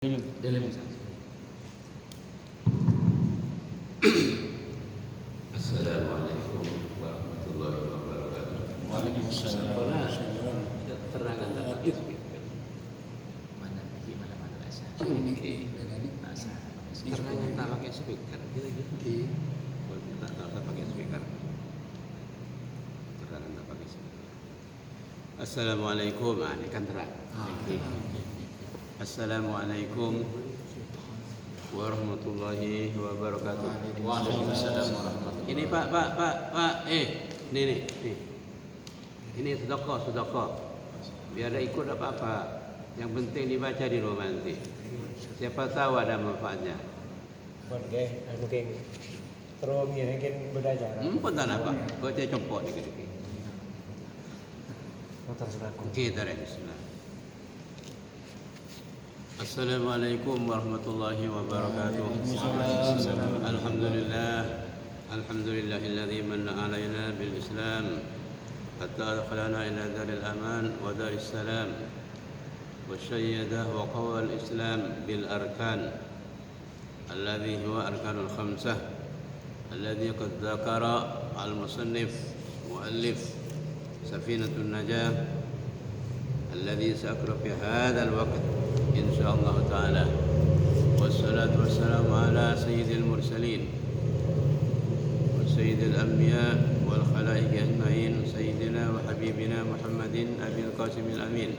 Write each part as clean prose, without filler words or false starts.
Dalam Assalamualaikum warahmatullahi wabarakatuh. Waalaikumsalam. Terangan dapat mana madrasah. Oke. Terangan tak pakai speaker gitu. Tak pakai speaker. Terangan tak pakai speaker. Assalamualaikum. Ini kan terang. Assalamualaikum warahmatullahi wabarakatuh. Waalaikumsalam warahmatullahi. Ini Pak. Nih. Ini sedekah. Biar ada ikut apa-apa. Yang penting dibaca di rumah nanti. Siapa tahu ada manfaatnya. Mungkin terus mungkin belajar. Punten apa? Baca compot dikit-dikit. Terserah. Kita bismillah. Assalamualaikum warahmatullahi wabarakatuh. Alhamdulillahilladzi manna 'alaina bil Islam hatta adkhalana ila daril aman wa daris salam wa syayyada wa qawal Islam bil arkan alladhi huwa arkanul khamsah alladhi qad dzakara al musannif muallif safinatun najah alladhi sa'aqra fi hadzal waqt insyaallah taala. Wassalatu wassalamu ala sayyidil mursalin wa sayyidil anbiya wal khalaiqi ajmain sayyidina wa habibina Muhammadin abil qasimil amin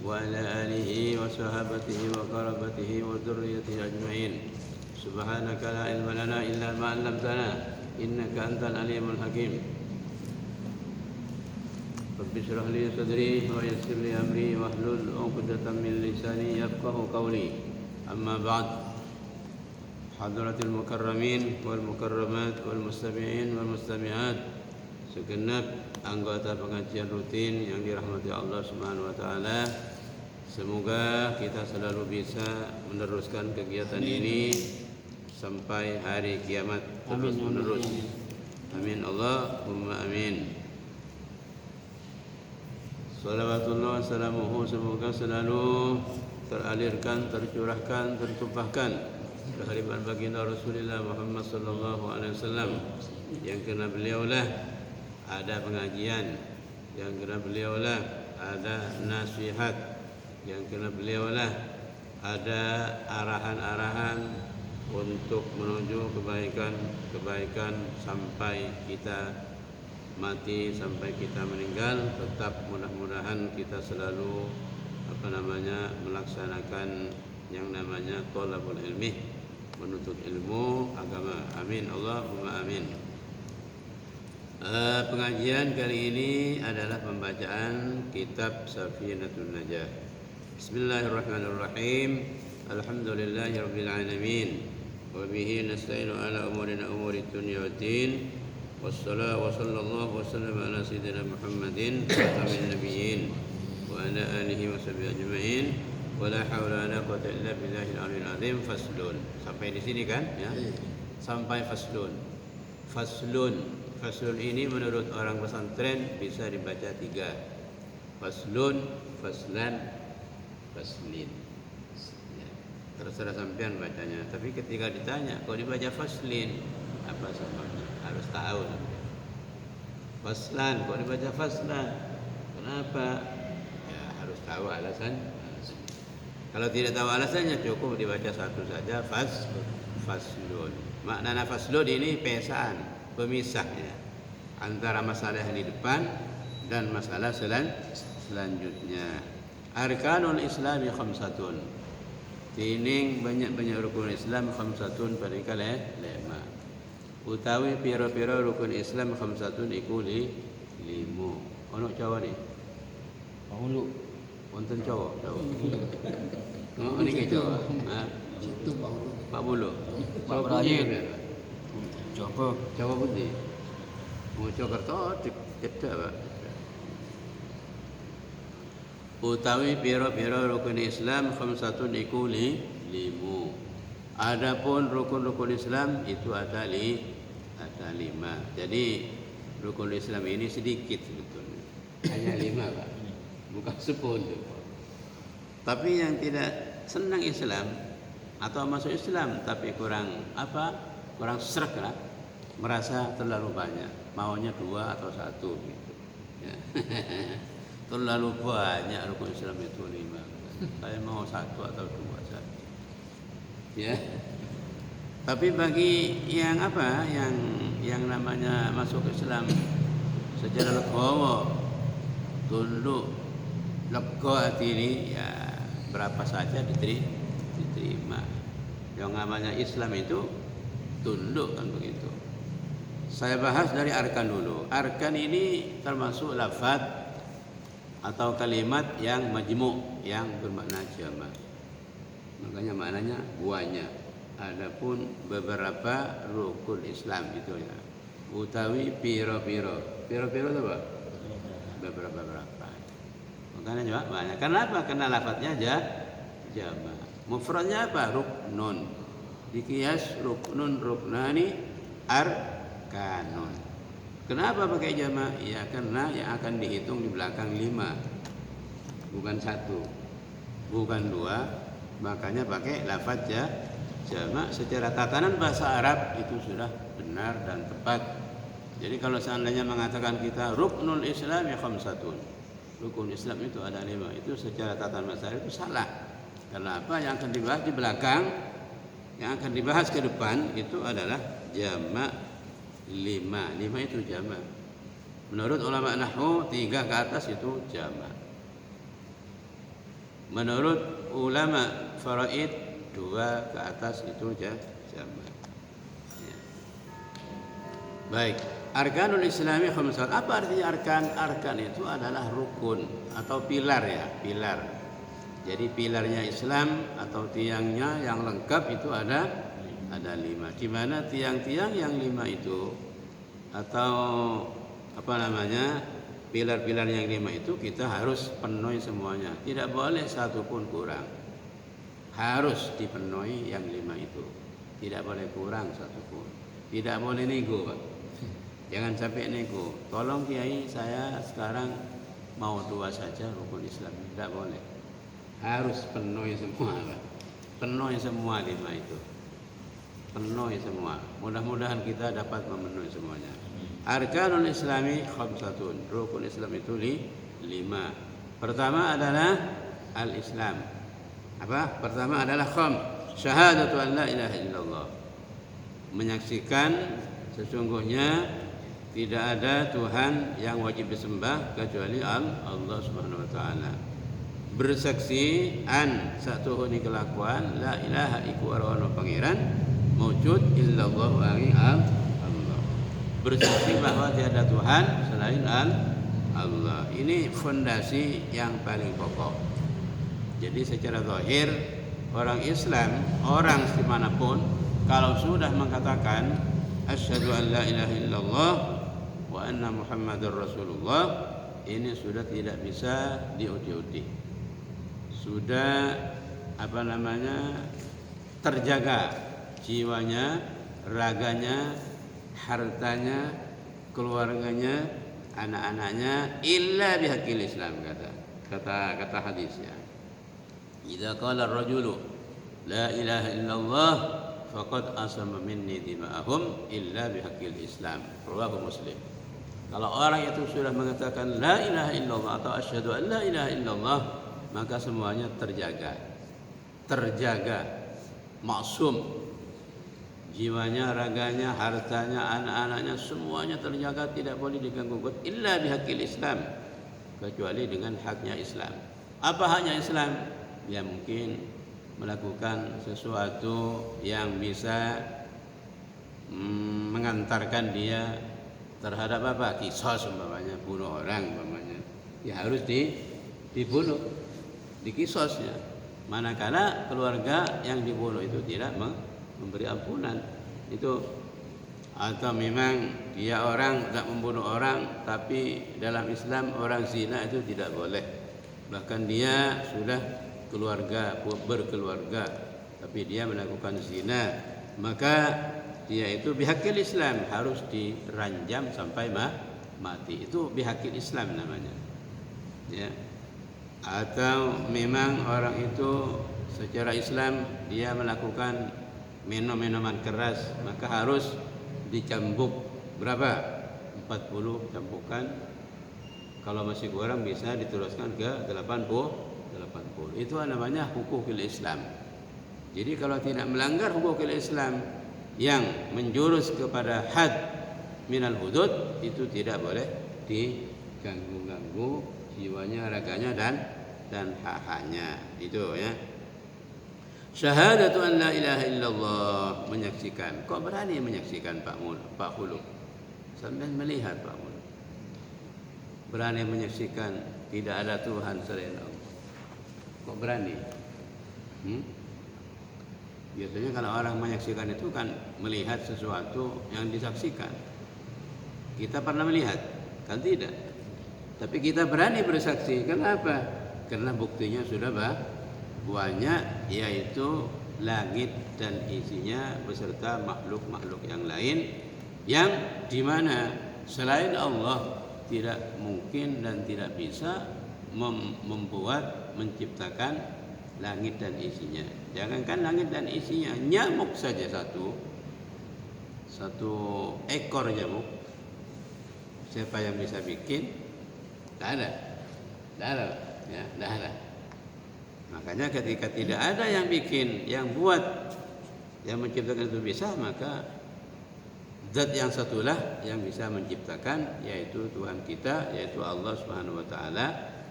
wa ala alihi wa sahabatihi wa qarabatihi wa dzurriyyatihi ajmain. Subhanaka la ilma lana illa ma 'allamtana innaka antal alimul hakim. Rabbi shrah li sadri wa yassir li amri wahlul 'uqdatam min lisani yafqahu qawli. Amma ba'd. Hadratil mukarramin wal mukarramat wal mustami'in wal mustami'at, segenap anggota pengajian rutin yang dirahmati Allah Subhanahu wa taala. Semoga kita selalu bisa meneruskan kegiatan ini sampai hari kiamat terus menerus. Amin Allahumma amin. Salawatullah wassalamuhu, semoga selalu teralirkan, tercurahkan, tertumpahkan kehadiran baginda Rasulullah Muhammad sallallahu alaihi wasallam, yang kena beliaulah ada pengajian, yang kena beliaulah ada nasihat, yang kena beliaulah ada arahan-arahan untuk menuju kebaikan sampai kita mati, sampai kita meninggal. Tetap mudah-mudahan kita selalu melaksanakan yang namanya thalabul ilmi, menuntut ilmu agama. Amin Allahumma amin. Pengajian kali ini adalah pembacaan kitab Safinatun Najah. Bismillahirrahmanirrahim. Alhamdulillahirabbil alamin wa bihi nasta'inu ala umuri dunya waddin. Wassalatu wassallallahu wasallam ala sayyidina Muhammadin khatamin nabiyyin wa ala alihi wa sahbihi ajma'in. Wala haula wala quwwata illa billahil aliyil azim. Faslun. Sampai di sini kan ya? Sampai faslun. Faslun ini menurut orang pesantren bisa dibaca 3. Faslun, faslan, faslin. Ya, terserah sampean bacanya. Tapi ketika ditanya, kalau dibaca faslin, apa sebabnya? Harus tahu. Faslan, kalau dibaca faslan, kenapa? Ya harus tahu alasan. Kalau tidak tahu alasannya, cukup dibaca satu saja, faslun. Makna faslun ini pesaan, pemisahnya antara masalah yang di depan dan masalah selanjutnya. Arkanul Islami khamsatun. Tining banyak rukun Islam khamsatun pada kala 5. Utawi pira-pira rukun Islam khamsatun iku 5. Ono Jawa ni? Paulu. Wonten Jawa. Oh niki Jawa. Ha. Itu Paulu. Pak Bulu. Pak Ibrahim. Jawa pundi? Mojokerto cedak, Pak. Utawi pira-pira rukun Islam khamsatun iku 5. Adapun rukun-rukun Islam itu ada 5. Jadi rukun Islam ini sedikit sebetulnya. Hanya 5, Pak. Bukan 10. Tapi yang tidak senang Islam atau masuk Islam tapi kurang sreg lah, merasa terlalu banyak, maunya 2 atau 1 gitu ya. Terlalu banyak rukun Islam itu 5, saya mau 1 atau 2 saja ya. Tapi bagi yang namanya masuk Islam secara legowo, tunduk, lega hati ini, ya berapa saja diterima. Yang namanya Islam itu tunduk kan begitu. Saya bahas dari arkan dulu. Arkan ini termasuk lafaz atau kalimat yang majmu', yang bermakna jamak. Makanya maknanya banyak. Adapun beberapa rukun Islam itu ya, utawi piro-piro itu apa? Beberapa. Makanya juga banyak. Kenapa? Karena lafadznya jamak. Mufradnya apa? Ruknun. Dikias ruknun, ruknani, arkanun. Kenapa pakai jamak? Ya karena yang akan dihitung di belakang 5, bukan 1, bukan 2. Makanya pakai lafadz jamak. Secara tatanan bahasa Arab itu sudah benar dan tepat. Jadi kalau seandainya mengatakan kita ruknul Islam ya khamsatun, rukun Islam itu ada 5, itu secara tatanan bahasa Arab itu salah. Karena apa? Yang akan dibahas di belakang, yang akan dibahas ke depan itu adalah jamak 5. 5 itu jamak. Menurut ulama nahwu 3 ke atas itu jamak. Menurut ulama faraid 2 ke atas itu jamak. Ya. Baik, arkanul Islami khamsat. Apa artinya arkan? Arkan itu adalah rukun atau pilar ya, pilar. Jadi pilarnya Islam atau tiangnya yang lengkap itu ada 5. Di mana tiang-tiang yang 5 itu atau pilar-pilar yang 5 itu kita harus penuhi semuanya. Tidak boleh satu pun kurang. Harus dipenuhi yang 5 itu. Tidak boleh kurang satu pun. Tidak boleh nego, Pak. Jangan sampai nego. Tolong Kiai, saya sekarang mau 2 saja rukun Islam. Tidak boleh. Harus penuhi semua, Pak. Penuhi semua 5 itu. Penuhi semua. Mudah-mudahan kita dapat memenuhi semuanya. Arkanul Islami khamsatun. Rukun Islam itu 5. Pertama adalah al-Islam. Apa? Pertama adalah syahadatu an la ilaha illallah. Menyaksikan sesungguhnya tidak ada Tuhan yang wajib disembah kecuali Allah Subhanahu wa taala. Bersaksi an satuhuni kelakuan la ilaha iku arawana pangeran maujud illallah wa Allah. Bersaksi bahwa tiada Tuhan selain Allah. Ini fondasi yang paling pokok. Jadi secara zahir orang Islam, orang dimanapun, kalau sudah mengatakan asyhadu an la ilaha illallah wa anna muhammadar rasulullah, ini sudah tidak bisa diuji-uji. Sudah terjaga jiwanya, raganya, hartanya, keluarganya, anak-anaknya illa bihaqqil Islam, kata hadisnya. Idza qala ar-rajulu la ilaha illallah faqad asama minni dima'ahum illa bihaqqil Islam. Rawahu Muslim. Kalau orang itu sudah mengatakan la ilaha illallah atau asyhadu an la ilaha illallah, maka semuanya terjaga, maksum. Jiwanya, raganya, hartanya, anak-anaknya semuanya terjaga, tidak boleh diganggu gugat illa bihaqqil Islam, kecuali dengan haknya Islam. Apa haknya Islam? Ya mungkin melakukan sesuatu yang bisa mengantarkan dia terhadap kisos umpamanya, bunuh orang umpamanya, ya harus dibunuh, dikisosnya. Manakala keluarga yang dibunuh itu tidak memberi ampunan itu, atau memang dia orang tak membunuh orang, tapi dalam Islam orang zina itu tidak boleh. Bahkan dia sudah berkeluarga tapi dia melakukan zina, maka dia itu bihaqqil Islam harus diranjam sampai mati. Itu bihaqqil Islam namanya. Ya. Atau memang orang itu secara Islam dia melakukan minum minuman keras, maka harus dicambuk berapa? 40 cambukan. Kalau masih kurang bisa diteruskan ke 80. Itu namanya hukukul Islam. Jadi kalau tidak melanggar hukukul Islam yang menjurus kepada had minal hudud, itu tidak boleh diganggu-ganggu jiwanya, raganya dan hak-haknya. Itu ya. Syahadatu an la ilaha illallah, menyaksikan. Kok berani menyaksikan Pak Hulu? Sampai melihat Pak Hulu. Berani menyaksikan tidak ada Tuhan selain Allah. Kok berani? Biasanya kalau orang menyaksikan itu kan melihat sesuatu yang disaksikan. Kita pernah melihat? Kan tidak. Tapi kita berani bersaksi. Kenapa? Karena buktinya sudah banyak, yaitu langit dan isinya beserta makhluk-makhluk yang lain, yang dimana selain Allah tidak mungkin dan tidak bisa menciptakan langit dan isinya. Jangankan langit dan isinya, nyamuk saja satu ekor nyamuk, siapa yang bisa bikin? Tidak ada, ya, tidak ada. Makanya ketika tidak ada yang bikin, yang buat, yang menciptakan itu bisa, maka zat yang satulah yang bisa menciptakan, yaitu Tuhan kita, yaitu Allah Subhanahu wa taala,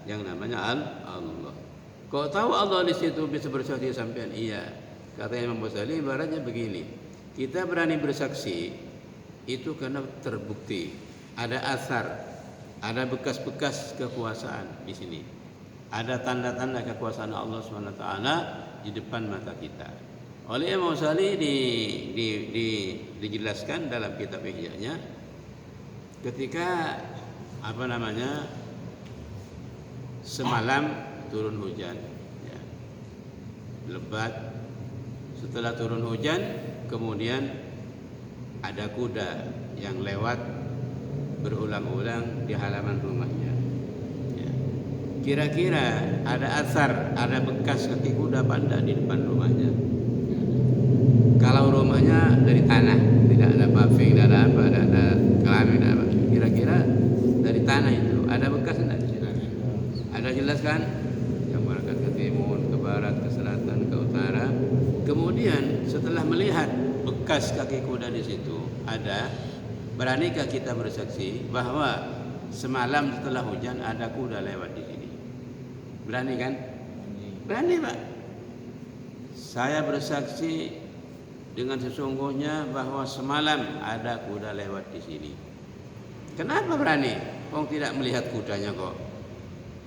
yang namanya Allah. Kau tahu Allah di situ bisa bersaksi sampean? Iya. Kata Imam Ghazali ibaratnya begini. Kita berani bersaksi itu karena terbukti ada asar, ada bekas-bekas kekuasaan di sini. Ada tanda-tanda kekuasaan Allah Subhanahu wa taala di depan mata kita. Oleh Imam Ghazali dijelaskan dalam kitab Ihya-nya, ketika semalam turun hujan, ya, lebat. Setelah turun hujan, kemudian ada kuda yang lewat berulang-ulang di halaman rumahnya. Ya. Kira-kira ada asar, ada bekas kaki kuda pada di depan rumahnya. Kalau rumahnya dari tanah, tidak ada paving, tidak ada apa, tidak ada kelamin, tidak ada apa. Kira-kira dari tanah itu ada bekas tidak? Ada jelas kan? Yang berangkat ke timur, ke barat, ke selatan, ke utara. Kemudian setelah melihat bekas kaki kuda di situ ada, beranikah kita bersaksi bahwa semalam setelah hujan ada kuda lewat di sini? Berani kan? Berani, Pak. Saya bersaksi dengan sesungguhnya bahwa semalam ada kuda lewat di sini. Kenapa berani? Wong tidak melihat kudanya kok.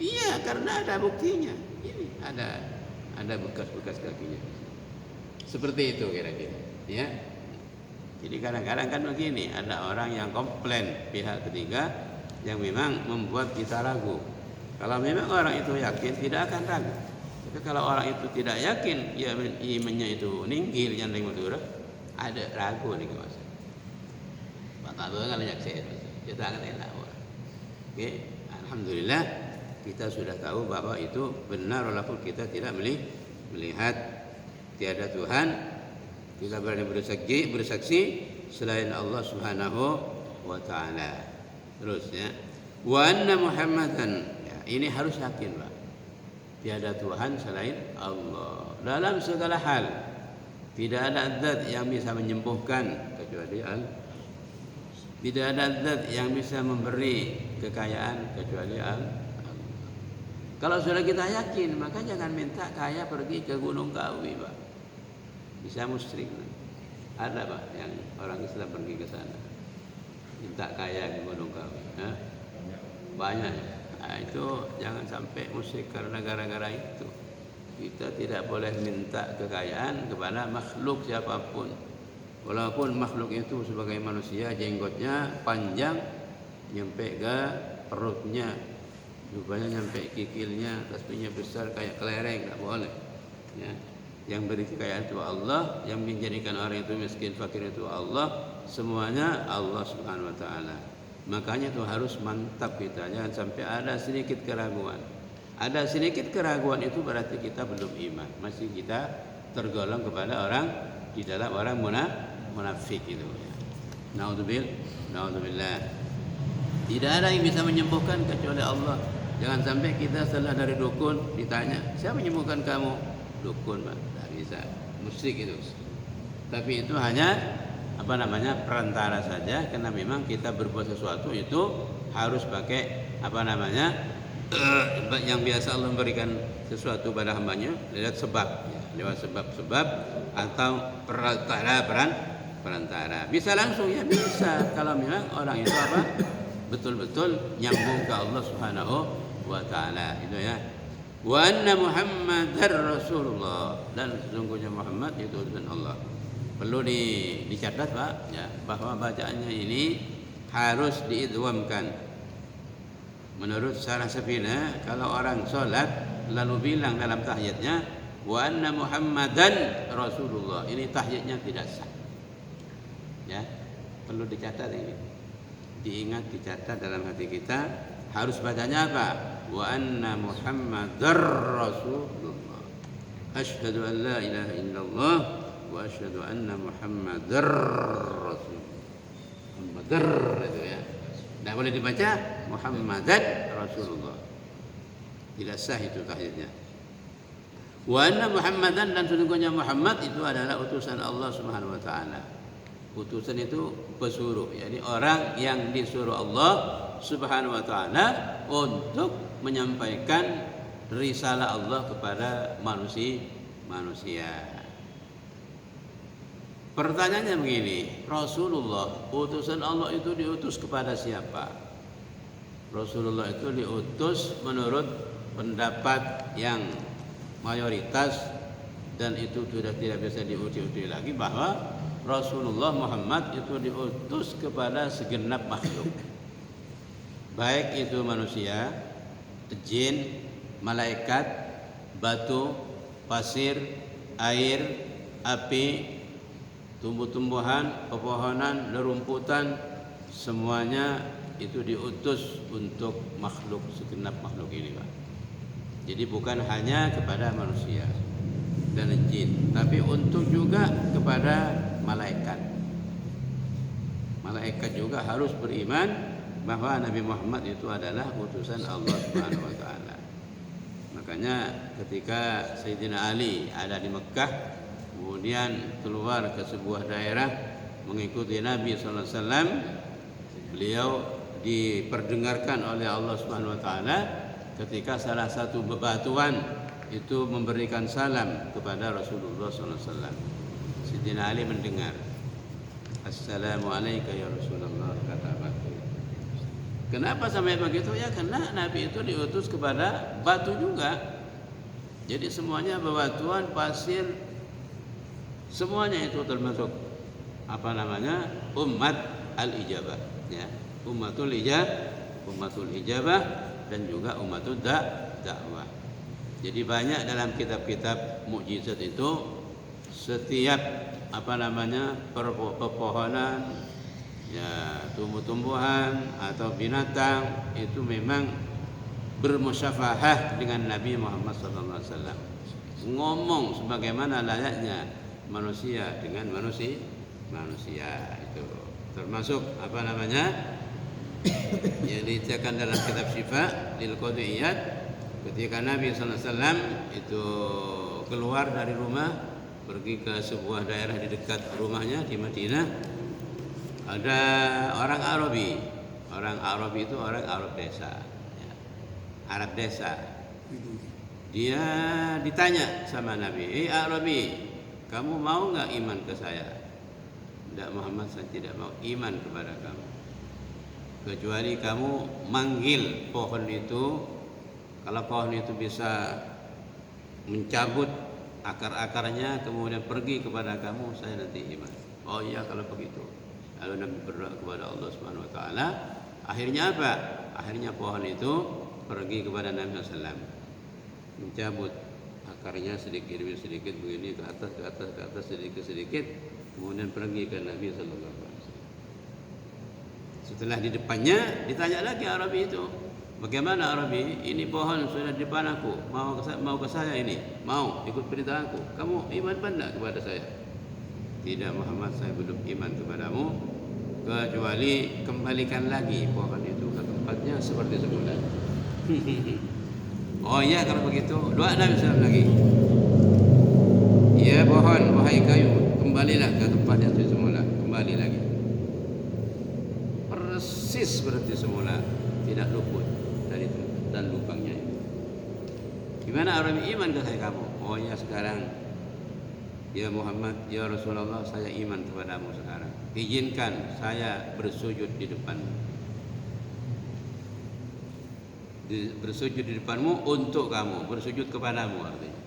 Iya, karena ada buktinya. Ini ada bekas-bekas kakinya. Seperti itu kira-kira, ya. Jadi kadang-kadang kan begini, ada orang yang komplain pihak ketiga yang memang membuat kita ragu. Kalau memang orang itu yakin, tidak akan ragu. Tapi kalau orang itu tidak yakin, ya imannya itu ninggil yang dengan Madura, ada ragu nih mas. Bapak kalau nyaksiin, kita akan enak. Oke, alhamdulillah kita sudah tahu bahwa itu benar walaupun kita tidak melihat tiada Tuhan. Kita berani bersaksi selain Allah Subhanahu wa taala. Terus ya. Wa anna Muhammadan, ya, ini harus yakin, Pak. Tiada Tuhan selain Allah dalam segala hal. Tidak ada zat yang bisa menyembuhkan kecuali Allah. Tidak ada zat yang bisa memberi kekayaan kecuali Allah. Kalau sudah kita yakin, maka jangan minta kaya pergi ke Gunung Kawi, Pak. Bisa musyrik. Ada, Pak, yang orang Islam pergi ke sana minta kaya ke Gunung Kawi. Banyak. Nah, itu jangan sampai musyrik karena gara-gara itu. Kita tidak boleh minta kekayaan kepada makhluk siapapun. Walaupun makhluk itu sebagai manusia jenggotnya panjang nyampe ke perutnya, jubahnya nyampe kikilnya, tasbihnya besar kayak kelereng, tak boleh. Ya. Yang beri kekayaan itu Allah, yang menjadikan orang itu miskin fakir itu Allah, semuanya Allah Subhanahu wa taala. Makanya itu harus mantap kita, jangan sampai ada sedikit keraguan. ada sedikit keraguan itu berarti kita belum iman, masih kita tergolong kepada orang di dalam orang munafik itu. Naudzubillah. Tidak ada yang bisa menyembuhkan kecuali Allah. Jangan sampai kita setelah dari dukun ditanya, siapa menyembuhkan kamu? Dukun, Pak. Tidak bisa. Musyrik itu. Tapi itu hanya perantara saja, karena memang kita berbuat sesuatu itu harus pakai yang biasa Allah memberikan sesuatu pada hambanya lewat sebab, ya, lewat sebab-sebab atau perantara. Bisa langsung, ya bisa, kalau memang orang itu betul-betul nyambung ke Allah Subhanahu wa taala, itu ya. Wa anna Muhammadar Rasulullah, dan sesungguhnya Muhammad itu utusan Allah. Perlu dicatat, Pak, ya, bahwa bacaannya ini harus diidghamkan. Menurut Syarah Safina, kalau orang sholat lalu bilang dalam tahiyatnya wa anna Muhammadan Rasulullah, ini tahiyatnya tidak sah. Ya, perlu dicatat ini. Diingat, dicatat dalam hati kita, harus bacanya apa? Wa anna Muhammadar Rasulullah. Asyhadu an la ilaha illallah wa asyhadu anna Muhammadar Rasulullah. Muhammadar itu ya. Tidak boleh dibaca Muhammadan Rasulullah. Tidak sah itu tahiyatnya. Wa anna Muhammadan, dan sesungguhnya Muhammad itu adalah utusan Allah Subhanahu wa taala. Utusan itu pesuruh, yakni orang yang disuruh Allah Subhanahu wa taala untuk menyampaikan risalah Allah kepada manusia. Pertanyaannya begini, Rasulullah, utusan Allah itu diutus kepada siapa? Rasulullah itu diutus menurut pendapat yang mayoritas, dan itu sudah tidak bisa diuji-uji lagi, bahwa Rasulullah Muhammad itu diutus kepada segenap makhluk, baik itu manusia, jin, malaikat, batu, pasir, air, api, tumbuh-tumbuhan, pepohonan, rerumputan, semuanya itu diutus untuk makhluk, segenap makhluk ini, Pak. Jadi bukan hanya kepada manusia dan jin, tapi untuk juga kepada malaikat. Malaikat juga harus beriman bahwa Nabi Muhammad itu adalah utusan Allah Subhanahu wa taala. Makanya ketika Sayyidina Ali ada di Mekah, kemudian keluar ke sebuah daerah mengikuti Nabi sallallahu alaihi wasallam, beliau diperdengarkan oleh Allah Subhanahu wa taala ketika salah satu bebatuan itu memberikan salam kepada Rasulullah sallallahu alaihi wasallam. Sayyidina Ali mendengar, Assalamualaikum ya Rasulullah, kata batu. Kenapa sampai begitu? Ya karena Nabi itu diutus kepada batu juga. Jadi semuanya bebatuan, pasir, semuanya itu termasuk umat al-ijabah, ya. Ummatul ijabah dan juga ummatud dakwah. Jadi banyak dalam kitab-kitab mukjizat itu, setiap pepohonan, ya, tumbuh-tumbuhan atau binatang itu memang bermusyafahah dengan Nabi Muhammad SAW, ngomong sebagaimana layaknya manusia dengan manusia itu. Termasuk yang diceritakan dalam kitab Syifa lil Qadiyat, ketika Nabi SAW itu keluar dari rumah pergi ke sebuah daerah di dekat rumahnya di Madinah, ada orang Arabi. Orang Arabi itu orang Arab desa, ya. Arab desa. Dia ditanya sama Nabi, Arabi, kamu mau nggak iman ke saya? Tidak, Muhammad, saya tidak mau iman kepada kamu, kecuali kamu manggil pohon itu. Kalau pohon itu bisa mencabut akar-akarnya kemudian pergi kepada kamu, saya nanti iman. Oh iya, kalau begitu. Lalu Nabi berdoa kepada Allah Subhanahu wa taala. Akhirnya apa? Akhirnya pohon itu pergi kepada Nabi SAW, mencabut akarnya sedikit demi sedikit begini, ke atas sedikit, kemudian pergi ke Nabi SAW. Setelah di depannya ditanya lagi Arabi itu, Bagaimana Arabi? Ini pohon sudah di depan aku, mau ke saya ini, mau ikut perintah aku. Kamu iman benda kepada saya? Tidak Muhammad, saya belum iman kepadamu kecuali kembalikan lagi pohon itu ke tempatnya seperti semula. Oh iya, kalau begitu doa Nabi SAW lagi. Ya pohon, wahai kayu, kembalilah ke tempatnya seperti semula. Kembali lagi. Persis seperti semula, tidak luput dari itu dan lubangnya itu. Gimana orang iman ke saya kamu? Oh ya sekarang, ya Muhammad, ya Rasulullah, saya iman kepadamu sekarang. Izinkan saya bersujud di depanmu. Bersujud di depanmu untuk kamu, bersujud kepadamu artinya.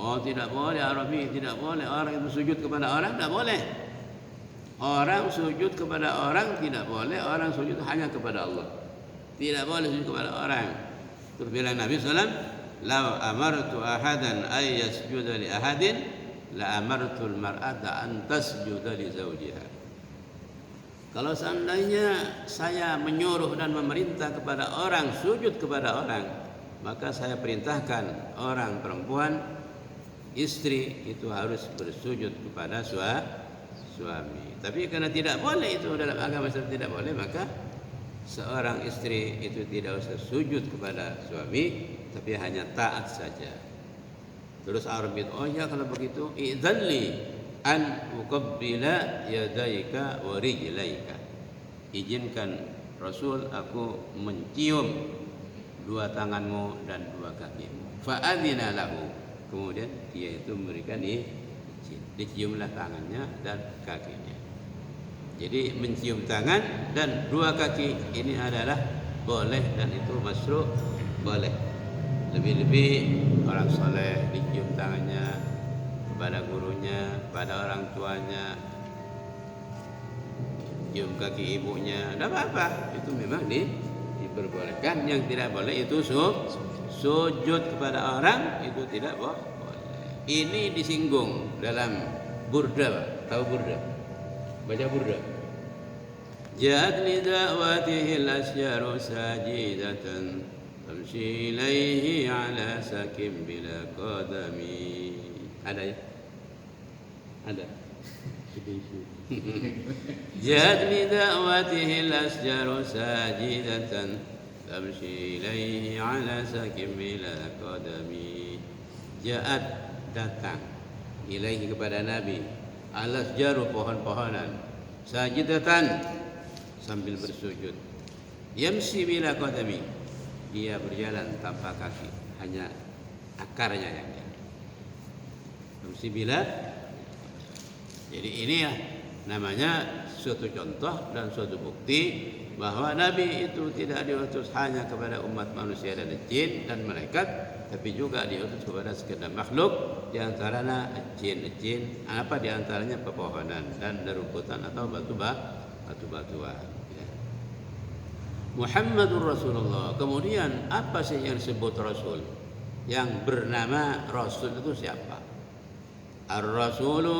Oh tidak boleh Arabi, tidak boleh orang yang bersujud kepada orang, tidak boleh. Orang sujud kepada orang tidak boleh, orang sujud hanya kepada Allah. Tidak boleh sujud kepada orang. Terus bilang Nabi SAW, "Lau amartu ahadan ay yasjuda li ahadin, la amartu al-mar'ata an tasjuda li zawjiha." Kalau seandainya saya menyuruh dan memerintah kepada orang sujud kepada orang, maka saya perintahkan orang perempuan, istri itu harus bersujud kepada suami. Tapi karena tidak boleh itu dalam agama Islam tidak boleh, maka seorang istri itu tidak usah sujud kepada suami, tapi hanya taat saja. Terus Arab itu, oh ya kalau begitu, idzanli an uqabbila yadaika wa rijlaika. Izinkan Rasul aku mencium dua tanganmu dan dua kakimu. Fa adzina lahu. Kemudian dia itu memberikan izin. Diciumlah tangannya dan kakinya. Jadi mencium tangan dan dua kaki ini adalah boleh dan itu masyru' boleh. Lebih-lebih orang soleh dicium tangannya kepada gurunya, pada orang tuanya, cium kaki ibunya, tidak apa-apa. Itu memang diperbolehkan. Yang tidak boleh itu sujud kepada orang, itu tidak boleh. Ini disinggung dalam Burda, tahu Burda? Baca Burda. Ja'at li da'watihi al-asyaru sajidatan tamshi ilaihi ala sakim bila qadami. Ada ya? Ada. Ja'at li da'watihi al-asyaru sajidatan tamshi ilaihi ala sakim bila qadami. Ja'at datang ilaihi kepada Nabi al-asjaru pohon-pohonan sajidatan sambil bersujud, yamsi bila qadami dia berjalan tanpa kaki, hanya akarnya yang dia yamsi bila. Jadi inilah namanya suatu contoh dan suatu bukti bahwa Nabi itu tidak diutus hanya kepada umat manusia dan jin dan malaikat, tapi juga diutus kepada sekedar makhluk, di antaranya jin, apa di antaranya pepohonan dan nerumputan atau batu-batuan. Ya. Muhammadur Rasulullah. Kemudian apa sih yang disebut Rasul? Yang bernama Rasul itu siapa? Ar-Rasulu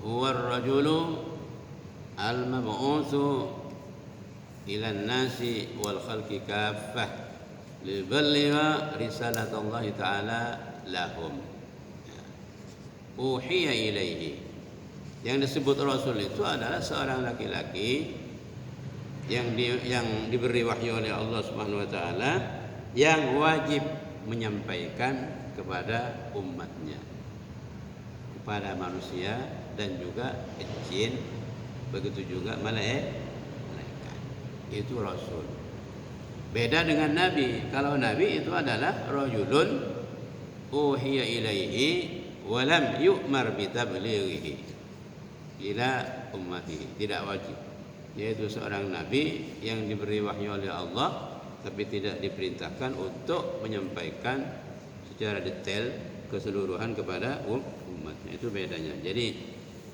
huwa ar-rajulu al-mab'utsu ila an-nasi wal khalqi kaffah liballigha risalatullah ta'ala lahum. Uhiya ilaihi. Yang disebut Rasul itu adalah seorang laki-laki yang diberi wahyu oleh Allah Subhanahu wa taala, yang wajib menyampaikan kepada umatnya, kepada manusia dan juga jin, begitu juga malaikat. Itu Rasul. Beda dengan Nabi. Kalau Nabi itu adalah rajulun uhiya ilaihi wa lam yu'mar bi tablighihi ila ummatihi, tidak wajib. Yaitu seorang nabi yang diberi wahyu oleh Allah tapi tidak diperintahkan untuk menyampaikan secara detail keseluruhan kepada umatnya. Itu bedanya. Jadi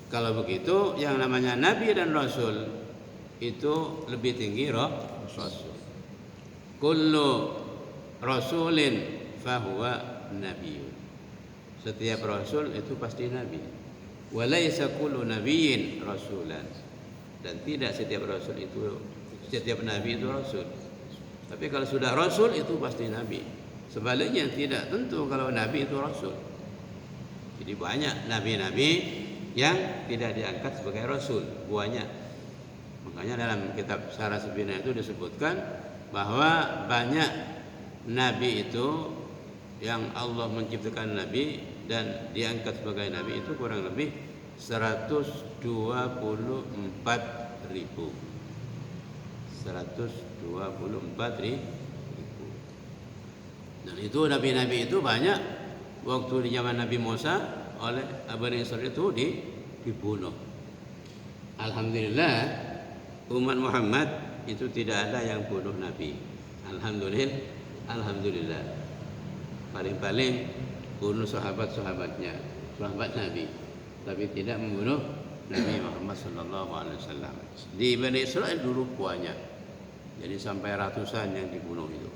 kalau begitu yang namanya nabi dan rasul itu lebih tinggi rasul. Kullu rasulin fahuwa nabiyyun. Setiap rasul itu pasti nabi. Walaysa kullu nabiyyin rasulan. Dan tidak setiap rasul itu, setiap nabi itu rasul. Tapi kalau sudah Rasul itu pasti Nabi. Sebaliknya tidak tentu kalau Nabi itu Rasul. Jadi banyak Nabi-Nabi yang tidak diangkat sebagai Rasul, banyak. Makanya dalam kitab Syarah Sabina itu disebutkan bahwa banyak Nabi itu yang Allah menciptakan Nabi dan diangkat sebagai Nabi itu kurang lebih 124.000. 124.000. Dan itu Nabi-Nabi itu banyak waktu di zaman Nabi Musa oleh Bani Israil itu dibunuh. Alhamdulillah umat Muhammad itu tidak ada yang bunuh Nabi. Alhamdulillah. Paling-paling bunuh sahabat-sahabatnya, sahabat Nabi, tapi tidak membunuh Nabi Muhammad sallallahu alaihi wasallam. Di Bani Israil dulu banyak. Jadi sampai ratusan yang dibunuh itu.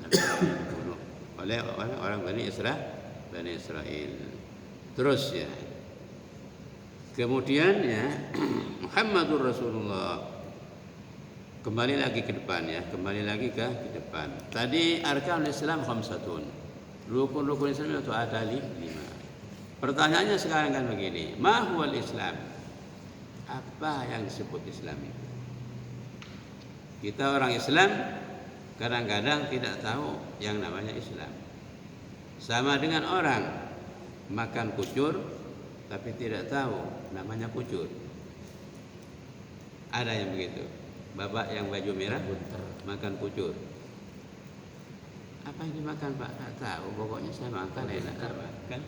Nabi dibunuh oleh orang Bani Israil. Terus ya. Kemudian ya Muhammadur Rasulullah. Kembali lagi ke depan ya, kembali lagi ke depan. Tadi arkanul Islam khamsatun. Rukun-rukun Islam itu ada 5. Pertanyaannya sekarang kan begini, ma huwal Islam? Apa yang disebut Islam itu? Kita orang Islam kadang-kadang tidak tahu yang namanya Islam. Sama dengan orang makan kucur tapi tidak tahu namanya kucur. Ada yang begitu. Bapak yang baju merah makan kucur. Apa yang dimakan Pak? Tak tahu. Pokoknya saya makan enak kan?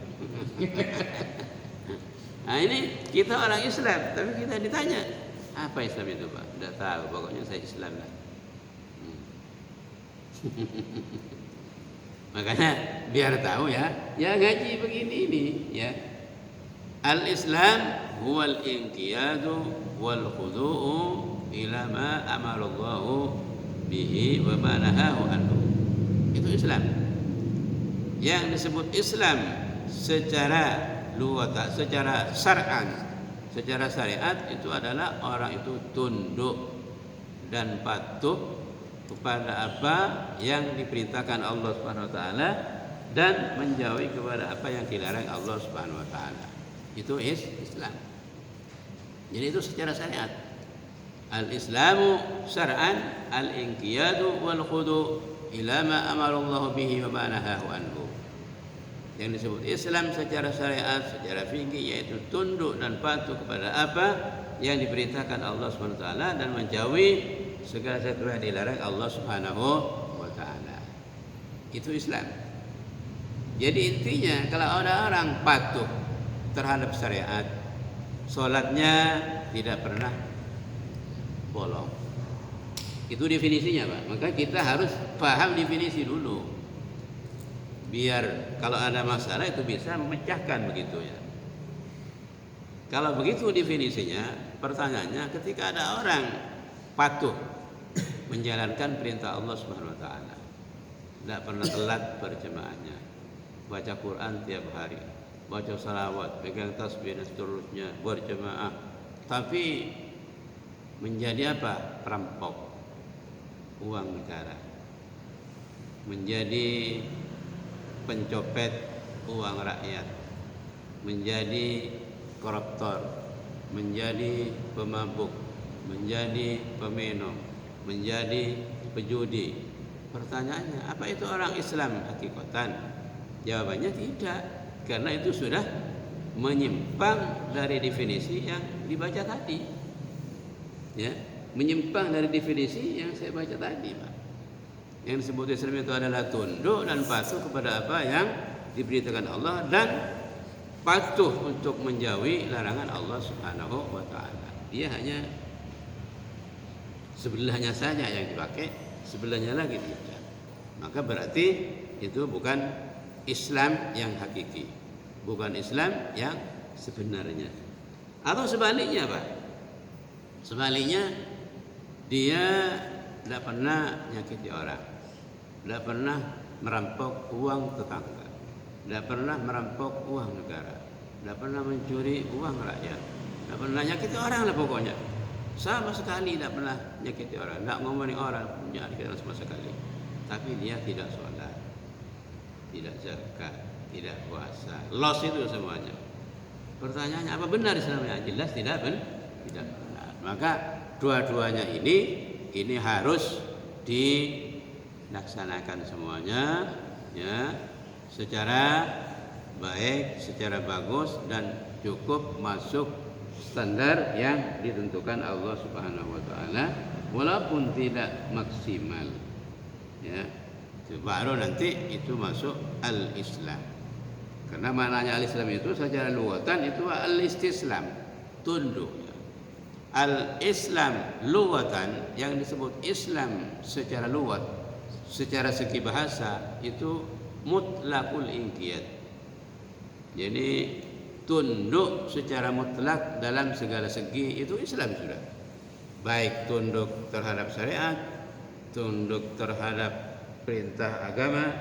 Nah ini kita orang Islam, tapi kita ditanya apa Islam itu Pak? Tidak tahu. Pokoknya saya Islam lah. Makanya biar tahu ya ngaji begini ini ya. Al-Islam huwal inqiyadu wal khudu'u ila ma amara Allah bihi wa ma nahahu anhu. Itu Islam. Yang disebut Islam secara luwata, secara syar'an, secara syariat itu adalah orang itu tunduk dan patuh kepada apa yang diperintahkan Allah Subhanahu wa taala dan menjauhi kepada apa yang dilarang Allah Subhanahu wa taala. Itu Islam. Jadi itu secara syariat. Al-Islamu syar'an al-inqiyadu wal khudu' ila ma amara Allah bihi wa ma nahahu anhu. Yang disebut Islam secara syariat, secara fikih yaitu tunduk dan patuh kepada apa yang diperintahkan Allah Subhanahu wa taala dan menjauhi segala sesuatu yang dilarang Allah Subhanahu wa taala. Itu Islam. Jadi intinya kalau ada orang patuh terhadap syariat, salatnya tidak pernah bolong. Itu definisinya, Pak. Maka kita harus paham definisi dulu. Biar kalau ada masalah itu bisa memecahkan begitu ya. Kalau begitu definisinya, pertanyaannya ketika ada orang patuh menjalankan perintah Allah Subhanahu wa taala, tidak pernah telat berjamaahnya, baca Quran tiap hari, baca salawat, pegang tasbih dan seterusnya, berjamaah, tapi menjadi apa? Perampok uang negara, menjadi pencopet uang rakyat, menjadi koruptor, menjadi pemabuk, menjadi peminum, menjadi pejudi. Pertanyaannya, apa itu orang Islam hakikatan? Jawabannya tidak, karena itu sudah menyimpang dari definisi yang dibaca tadi. Ya, menyimpang dari definisi yang saya baca tadi, Pak. Yang disebut Islam itu adalah tunduk dan patuh kepada apa yang diberitakan Allah dan patuh untuk menjauhi larangan Allah Subhanahu wa taala. Dia hanya sebelahnya saja yang dipakai, sebelahnya lagi tidak. Maka berarti itu bukan Islam yang hakiki, bukan Islam yang sebenarnya. Atau sebaliknya, Pak. Sebaliknya dia tidak pernah menyakiti orang, tidak pernah merampok uang tetangga, tidak pernah merampok uang negara, tidak pernah mencuri uang rakyat, tidak pernah menyakiti orang lah pokoknya. sama sekali tidak pernah menyakiti orang, tidak ngomongin orang, punya adik sama sekali. Tapi dia tidak sholat, tidak zakat, tidak puasa, loss itu semuanya. Pertanyaannya apa benar Islamnya? Jelas tidak tidak benar. Maka dua-duanya ini harus dilaksanakan semuanya ya secara baik, secara bagus dan cukup masuk standar yang ditentukan Allah Subhanahu wa taala walaupun tidak maksimal. Ya. Baru nanti itu masuk al-Islam. Karena maknanya al-Islam itu secara lughatan itu al-istislam, tunduk. Al-Islam lughatan yang disebut Islam secara lughat, secara segi bahasa itu mutlaqul inqiyad. Jadi tunduk secara mutlak dalam segala segi itu Islam sudah. Baik tunduk terhadap syariat, tunduk terhadap perintah agama,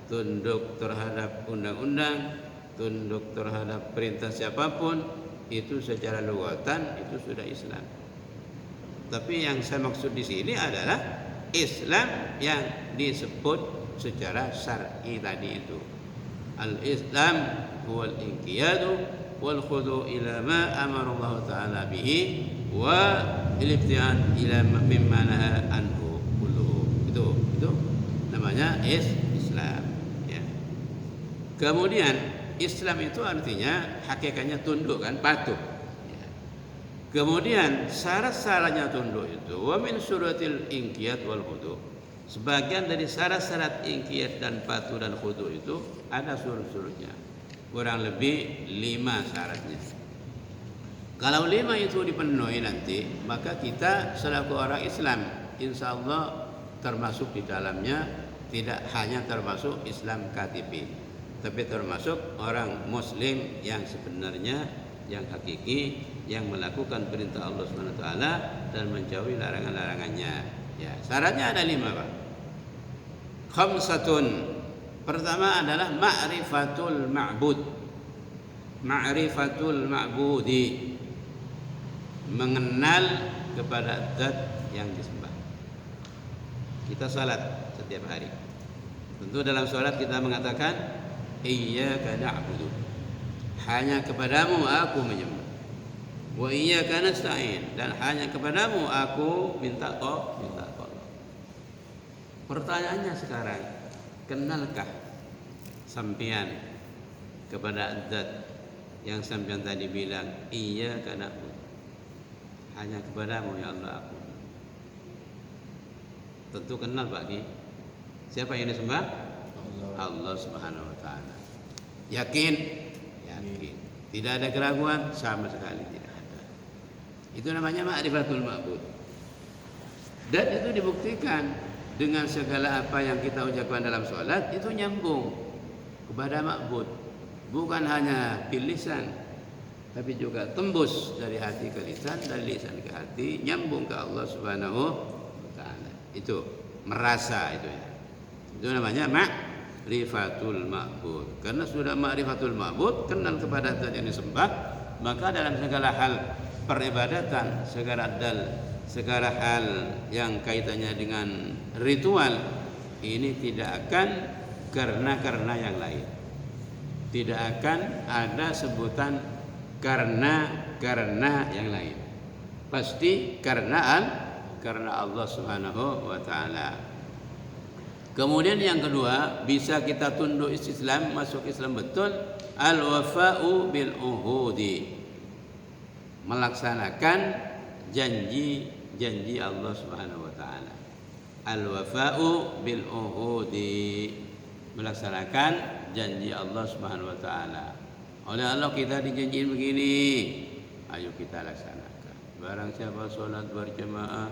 tunduk terhadap undang-undang, tunduk terhadap perintah siapapun, itu secara lughatan itu sudah Islam. Tapi yang saya maksud di sini adalah Islam yang disebut secara syar'i tadi itu. Al-Islam huwal inqiyadu wal khudu' ila ma amara Allah taala bihi wa al-ibtian ila mimma nahaa anhu kulluhu. Itu namanya Islam ya. Kemudian Islam itu artinya hakikatnya tunduk kan, patuh ya. Kemudian syarat-syaratnya tunduk itu wa min syurutil inqiyad wal khudu'. Sebagian dari syarat-syarat inqiyad dan patuh dan khudu' itu ada surut-surutnya. Kurang lebih 5 syaratnya. Kalau 5 itu dipenuhi nanti, maka kita selaku orang Islam insyaallah termasuk di dalamnya, tidak hanya termasuk Islam KTP, tapi termasuk orang muslim yang sebenarnya, yang hakiki, yang melakukan perintah Allah SWT dan menjauhi larangan-larangannya ya. Syaratnya ada 5 Pak. Khamsatun. Pertama adalah ma'rifatul ma'bud. Ma'rifatul ma'budi, mengenal kepada zat yang disembah. Kita salat setiap hari. Tentu dalam salat kita mengatakan iyyaka na'budu, hanya kepadamu aku menyembah. Wa iyyaka nasta'in, dan hanya kepadamu aku minta tolong. Pertanyaannya sekarang, kenalkah sampean kepada zat yang sampean tadi bilang iyyaka na'budu, hanya kepadamu ya Allah aku? Tentu kenal Pak Ki. Siapa yang disembah? Allah Subhanahu wa taala. Yakin? Yakin. Tidak ada keraguan sama sekali, tidak ada. Itu namanya ma'rifatul ma'bud. Dan itu dibuktikan dengan segala apa yang kita ucapkan dalam sholat itu nyambung kepada ma'bud. Bukan hanya bil lisan, tapi juga tembus dari hati ke lisan, dari lisan ke hati, nyambung ke Allah Subhanahu wa taala. Itu merasa itu ya. Itu namanya ma'rifatul ma'bud. Karena sudah ma'rifatul ma'bud, kenal kepada zat yang disembah, maka dalam segala hal peribadatan, segala hal yang kaitannya dengan ritual ini tidak akan karena yang lain. Tidak akan ada sebutan karena yang lain. Pasti karena Allah Subhanahu wa taala. Kemudian yang kedua, bisa kita tunduk Islam, masuk Islam betul, al-wafa'u bil uhudi. Melaksanakan janji Allah Subhanahu wa taala. Al-wafa'u bil uhudi. Melaksanakan janji Allah Subhanahu wa taala. Oleh Allah kita dijanjiin begini, ayo kita laksanakan. Barang siapa sholat berjamaah,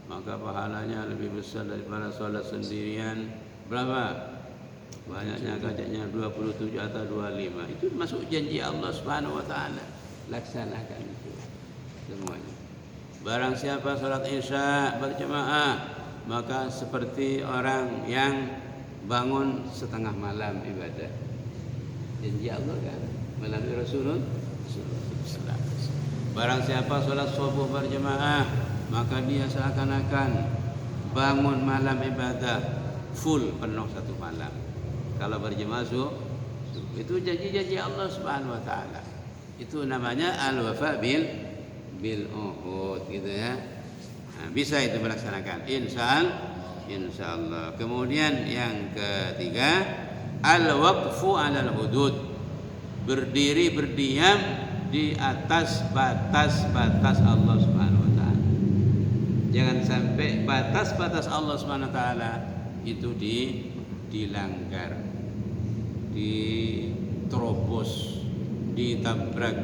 maka pahalanya lebih besar daripada sholat sendirian. Berapa? Banyaknya kacanya 27 atau 25. Itu masuk janji Allah Subhanahu wa taala. Laksanakan itu semuanya. Barang siapa sholat Isya berjamaah, maka seperti orang yang bangun setengah malam ibadah. Janji Allah kan melalui Rasulullah. Barang siapa sholat subuh berjamaah, maka dia seakan-akan bangun malam ibadah full penuh satu malam. Kalau berjemaah itu janji-janji Allah Subhanahu wa taala. Itu namanya al-wafa bil uhud gitu ya. Nah, bisa itu melaksanakan insyaallah. Kemudian yang ketiga, al-waqfu 'alal hudud. Berdiri berdiam di atas batas-batas Allah Subhanahu wa taala. Jangan sampai batas-batas Allah Subhanahu wa taala itu dilanggar, diterobos, ditabrak.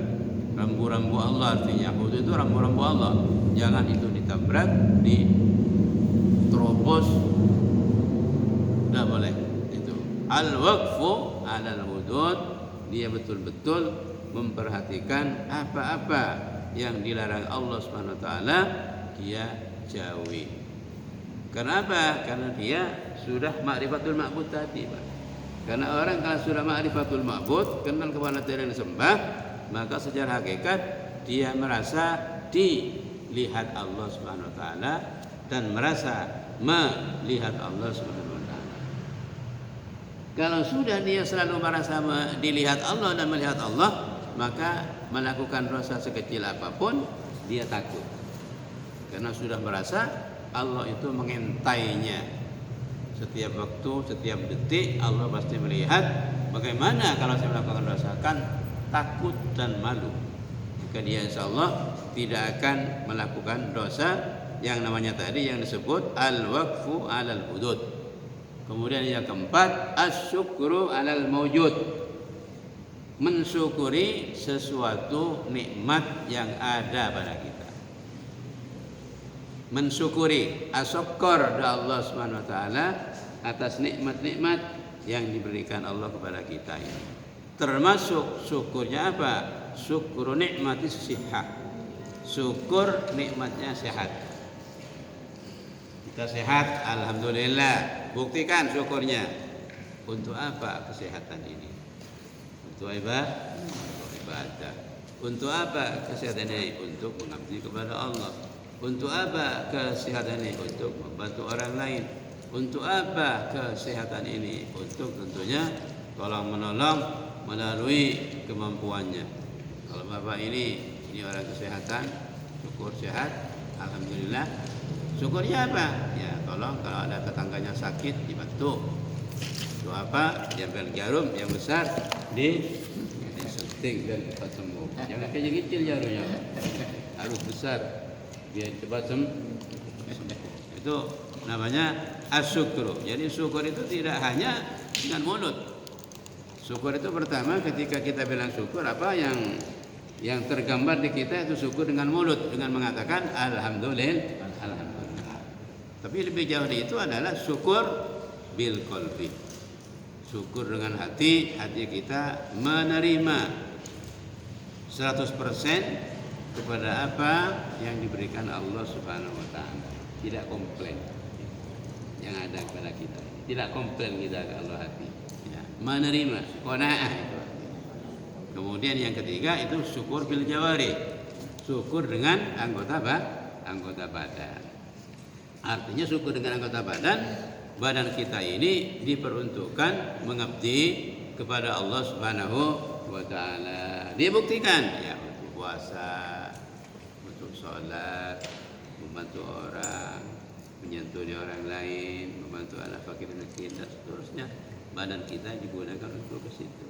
Rambu-rambu Allah, artinya hudud itu rambu-rambu Allah. Jangan itu ditabrak, diterobos, tidak boleh. Itu al-waqfu 'alal hudud, dia betul-betul memperhatikan apa-apa yang dilarang Allah Subhanahu wa taala dia jauhi. Kenapa? Karena dia sudah ma'rifatul ma'bud tadi, Pak. Karena orang kalau sudah ma'rifatul ma'bud, kenal kepada Tuhan yang disembah, maka secara hakikat dia merasa dilihat Allah Subhanahu wa taala dan merasa melihat Allah Subhanahu wa taala. Kalau sudah dia selalu merasa dilihat Allah dan melihat Allah, maka melakukan dosa sekecil apapun dia takut. Karena sudah merasa Allah itu mengintainya. Setiap waktu, setiap detik Allah pasti melihat. Bagaimana kalau saya melakukan dosa? Kan takut dan malu. Maka dia insyaallah tidak akan melakukan dosa yang namanya tadi yang disebut al-waqfu 'alal hudud. Kemudian yang keempat, asyukru 'alal mawjud. Mensyukuri sesuatu nikmat yang ada pada kita. Mensyukuri asyukur kepada Allah Subhanahu wa taala atas nikmat-nikmat yang diberikan Allah kepada kita ini. Termasuk syukurnya apa? Syukur nikmati sihah. Syukur nikmatnya sehat. Kita sehat, alhamdulillah. Buktikan syukurnya. Untuk apa kesehatan ini? Untuk ibadah. Untuk apa kesehatan ini? Untuk mengabdi kepada Allah. Untuk apa kesehatan ini? Untuk membantu orang lain. Untuk apa kesehatan ini? Untuk tentunya tolong menolong melalui kemampuannya. Kalau Bapak ini orang kesehatan, syukur sehat, alhamdulillah. Syukurnya apa? Ya tolong kalau ada tetangganya sakit dibantu. Untuk apa? Diambil jarum yang besar disuntik dan cepat sembuh. Jangan kecil-kecil jarumnya, harus besar biar cepat sembuh. Itu namanya asyukru. Jadi syukur itu tidak hanya dengan mulut. Syukur itu pertama ketika kita bilang syukur, apa yang tergambar di kita itu syukur dengan mulut, dengan mengatakan alhamdulillah, alhamdulillah. Tapi lebih jauh dari itu adalah syukur bil qalbi. Syukur dengan hati kita menerima 100% kepada apa yang diberikan Allah Subhanahu wa taala. Tidak komplain yang ada kepada kita. Tidak komplain kita ke Allah hati. Ya, menerima, qanaah itu. Kemudian yang ketiga itu syukur bil jawari. Syukur dengan anggota badan. Artinya syukur dengan anggota badan kita ini diperuntukkan mengabdi kepada Allah Subhanahu wa taala. Dia buktikan ya untuk puasa, untuk sholat, membantu orang, menyentuh orang lain, membantu anak fakir miskin dan seterusnya. Badan kita digunakan untuk ke situ.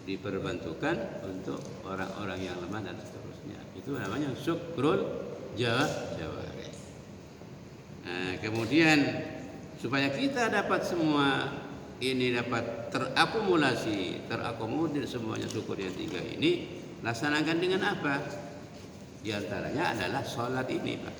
Diperbantukan untuk orang-orang yang lemah dan seterusnya. Itu namanya syukrul jawari. Nah, kemudian supaya kita dapat semua ini dapat terakomodir semuanya syukur yang tiga ini, laksanakan dengan apa? Di antaranya adalah sholat ini, Pak.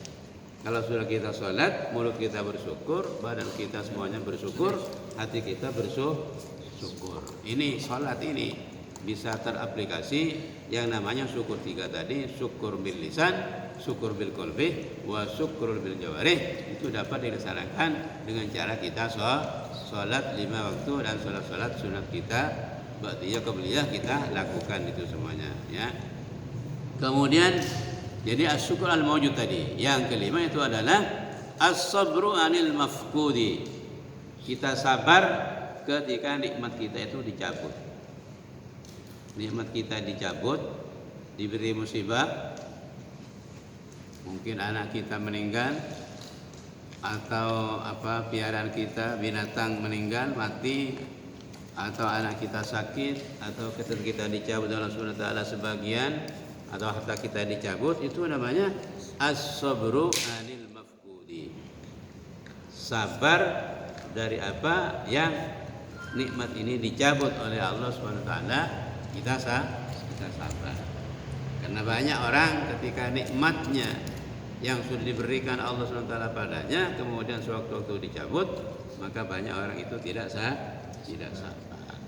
Kalau sudah kita sholat, mulut kita bersyukur, badan kita semuanya bersyukur, hati kita bersyukur. Ini sholat ini bisa teraplikasi yang namanya syukur tiga tadi, syukur bil lisan, syukur bil qalbi, wa syukur bil jawarih. Itu dapat dilaksanakan dengan cara kita sholat 5 waktu dan sholat sunat kita, ba'diyah qabliyah kita lakukan itu semuanya ya. Kemudian Jadi as-syukur al-mawjud tadi. Yang kelima itu adalah as-sabru anil mafqudi. Kita sabar ketika nikmat kita itu dicabut. Nikmat kita dicabut, diberi musibah. Mungkin anak kita meninggal atau piaraan kita binatang meninggal mati, atau anak kita sakit, atau ketika kita dicabut oleh Allah Subhanahu wa taala sebagian, atau harta kita dicabut, itu namanya as-sabru anil mafqudi. Sabar dari apa yang nikmat ini dicabut oleh Allah Subhanahu wa taala, kita sabar. Karena banyak orang ketika nikmatnya yang sudah diberikan Allah Subhanahu wa taala padanya kemudian sewaktu-waktu dicabut, maka banyak orang itu tidak sabar.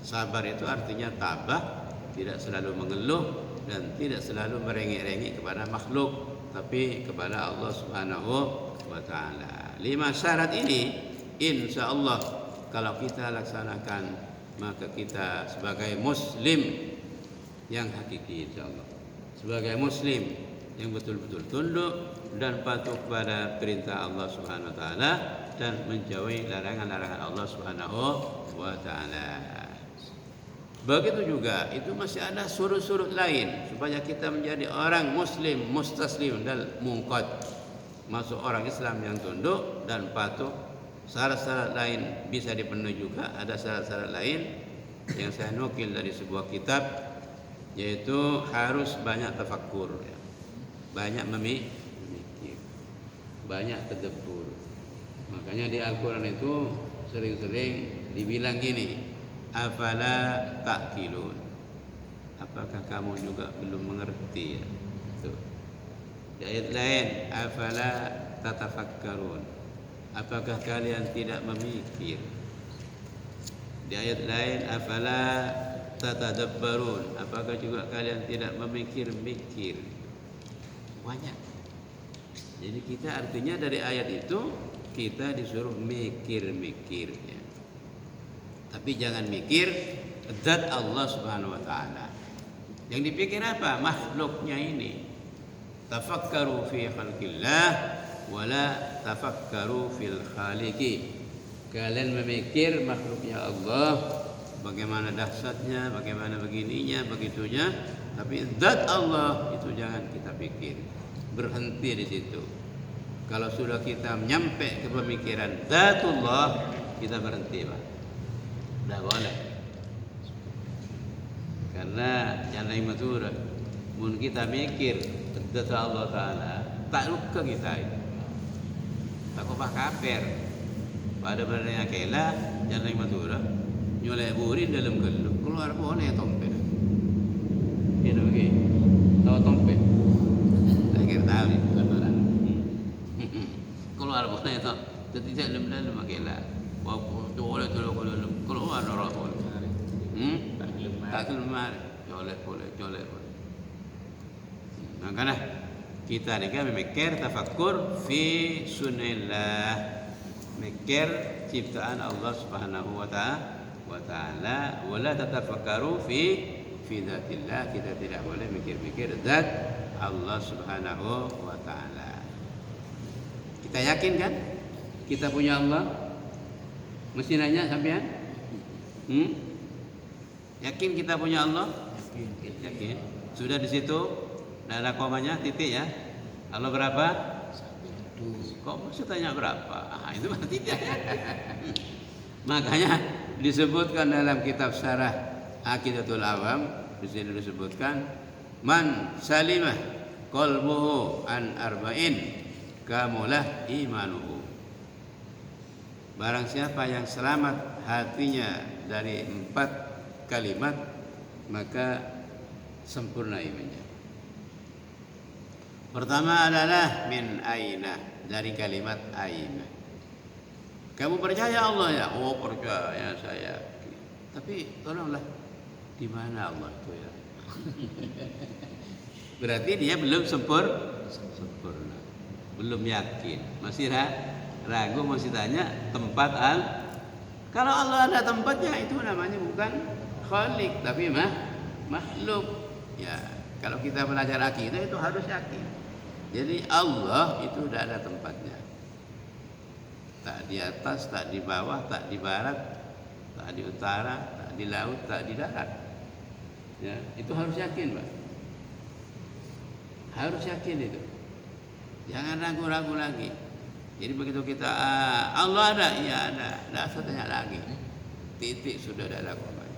Sabar itu artinya tabah, tidak selalu mengeluh dan tidak selalu merengek-rengek kepada makhluk, tapi kepada Allah Subhanahu wa taala. 5 syarat ini insyaallah kalau kita laksanakan, maka kita sebagai muslim yang hakiki insyaallah, sebagai muslim yang betul-betul tunduk dan patuh kepada perintah Allah Subhanahu wa taala dan menjauhi larangan-larangan Allah Subhanahu wa taala. Begitu juga itu masih ada surut-surut lain supaya kita menjadi orang muslim mustaslim dan munqad, masuk orang Islam yang tunduk dan patuh. Syarat-syarat lain bisa dipenuhi juga, ada syarat-syarat lain yang saya nukil dari sebuah kitab, yaitu harus banyak tafakkur, banyak memikir, banyak tadabbur. Makanya di Al-Quran itu sering-sering dibilang gini, afala ta'qilun, apakah kamu juga belum mengerti? Tuh. Di ayat lain, afala tatafakkarun, apakah kalian tidak memikir? Di ayat lain, afala tatadabbarun, apakah juga kalian tidak memikir-mikir? Banyak. Jadi kita artinya dari ayat itu kita disuruh mikir-mikir, ya. Tapi jangan mikir zat Allah Subhanahu wa taala. Yang dipikir apa? Makhluknya ini. Tafakkaru fi khalqillah wala tafakkaru fil khaliqi. Kalian memikir makhluknya Allah, bagaimana dahsyatnya, bagaimana begininya, begitunya, tapi zat Allah itu jangan kita pikir. Berhenti di situ. Kalau sudah kita nyampe ke pemikiran zatullah, kita berhenti, Pak. Tidak boleh. Karena yang lain maturah, mun kita mikir zat Allah taala, tak luka kita itu. Tak kopah kafir. Pada beranya kela yang lain maturah, nyolek burin dalam geluk, keluar boleh tompet. Ini begini. Tahu tompet? Tak kira tahu ni lebaran. Keluar boleh tak? Tidak dalam kela. Walaupun boleh keluar orang boleh. Tak keluar. Colek boleh. Makanya kita ni kan memikir tafakkur fi sunnillah, mikir ciptaan Allah Subhanahu wa taala, wala tatafakkaru fi dzatillah, kita tidak boleh mikir-mikir zat Allah Subhanahu wa taala. Kita yakin kan kita punya Allah? Mesti nanya sampean? Yakin kita punya Allah? Yakin. Sudah di situ, tidak ada komanya, titik ya. Allah berapa? 1. Kok masih tanya berapa? Itu berarti tidak. Makanya disebutkan dalam kitab Syarah Aqidatul Awam, di sini disebutkan man salimah qalbuhu an arba'in kamulah imanuhu. Barang siapa yang selamat hatinya dari 4 kalimat, maka sempurna imannya. Pertama adalah min aina, dari kalimat aina. Kamu percaya Allah ya? Oh percaya saya. Tapi tolonglah, di mana Allah itu ya? Berarti dia belum sempurna, belum yakin, masih ragu, masih tanya tempat Kalau Allah ada tempatnya, itu namanya bukan khalik, tapi makhluk. Ya, kalau kita belajar akidah itu harus yakin. Jadi Allah itu tidak ada tempatnya. Tak di atas, tak di bawah, tak di barat, tak di utara, tak di laut, tak di darat. Ya, itu harus yakin, Pak. Harus yakin itu. Jangan ragu-ragu lagi. Jadi begitu kita Allah ada, iya ada. Tidak usah tanya lagi. Titik sudah ada korban.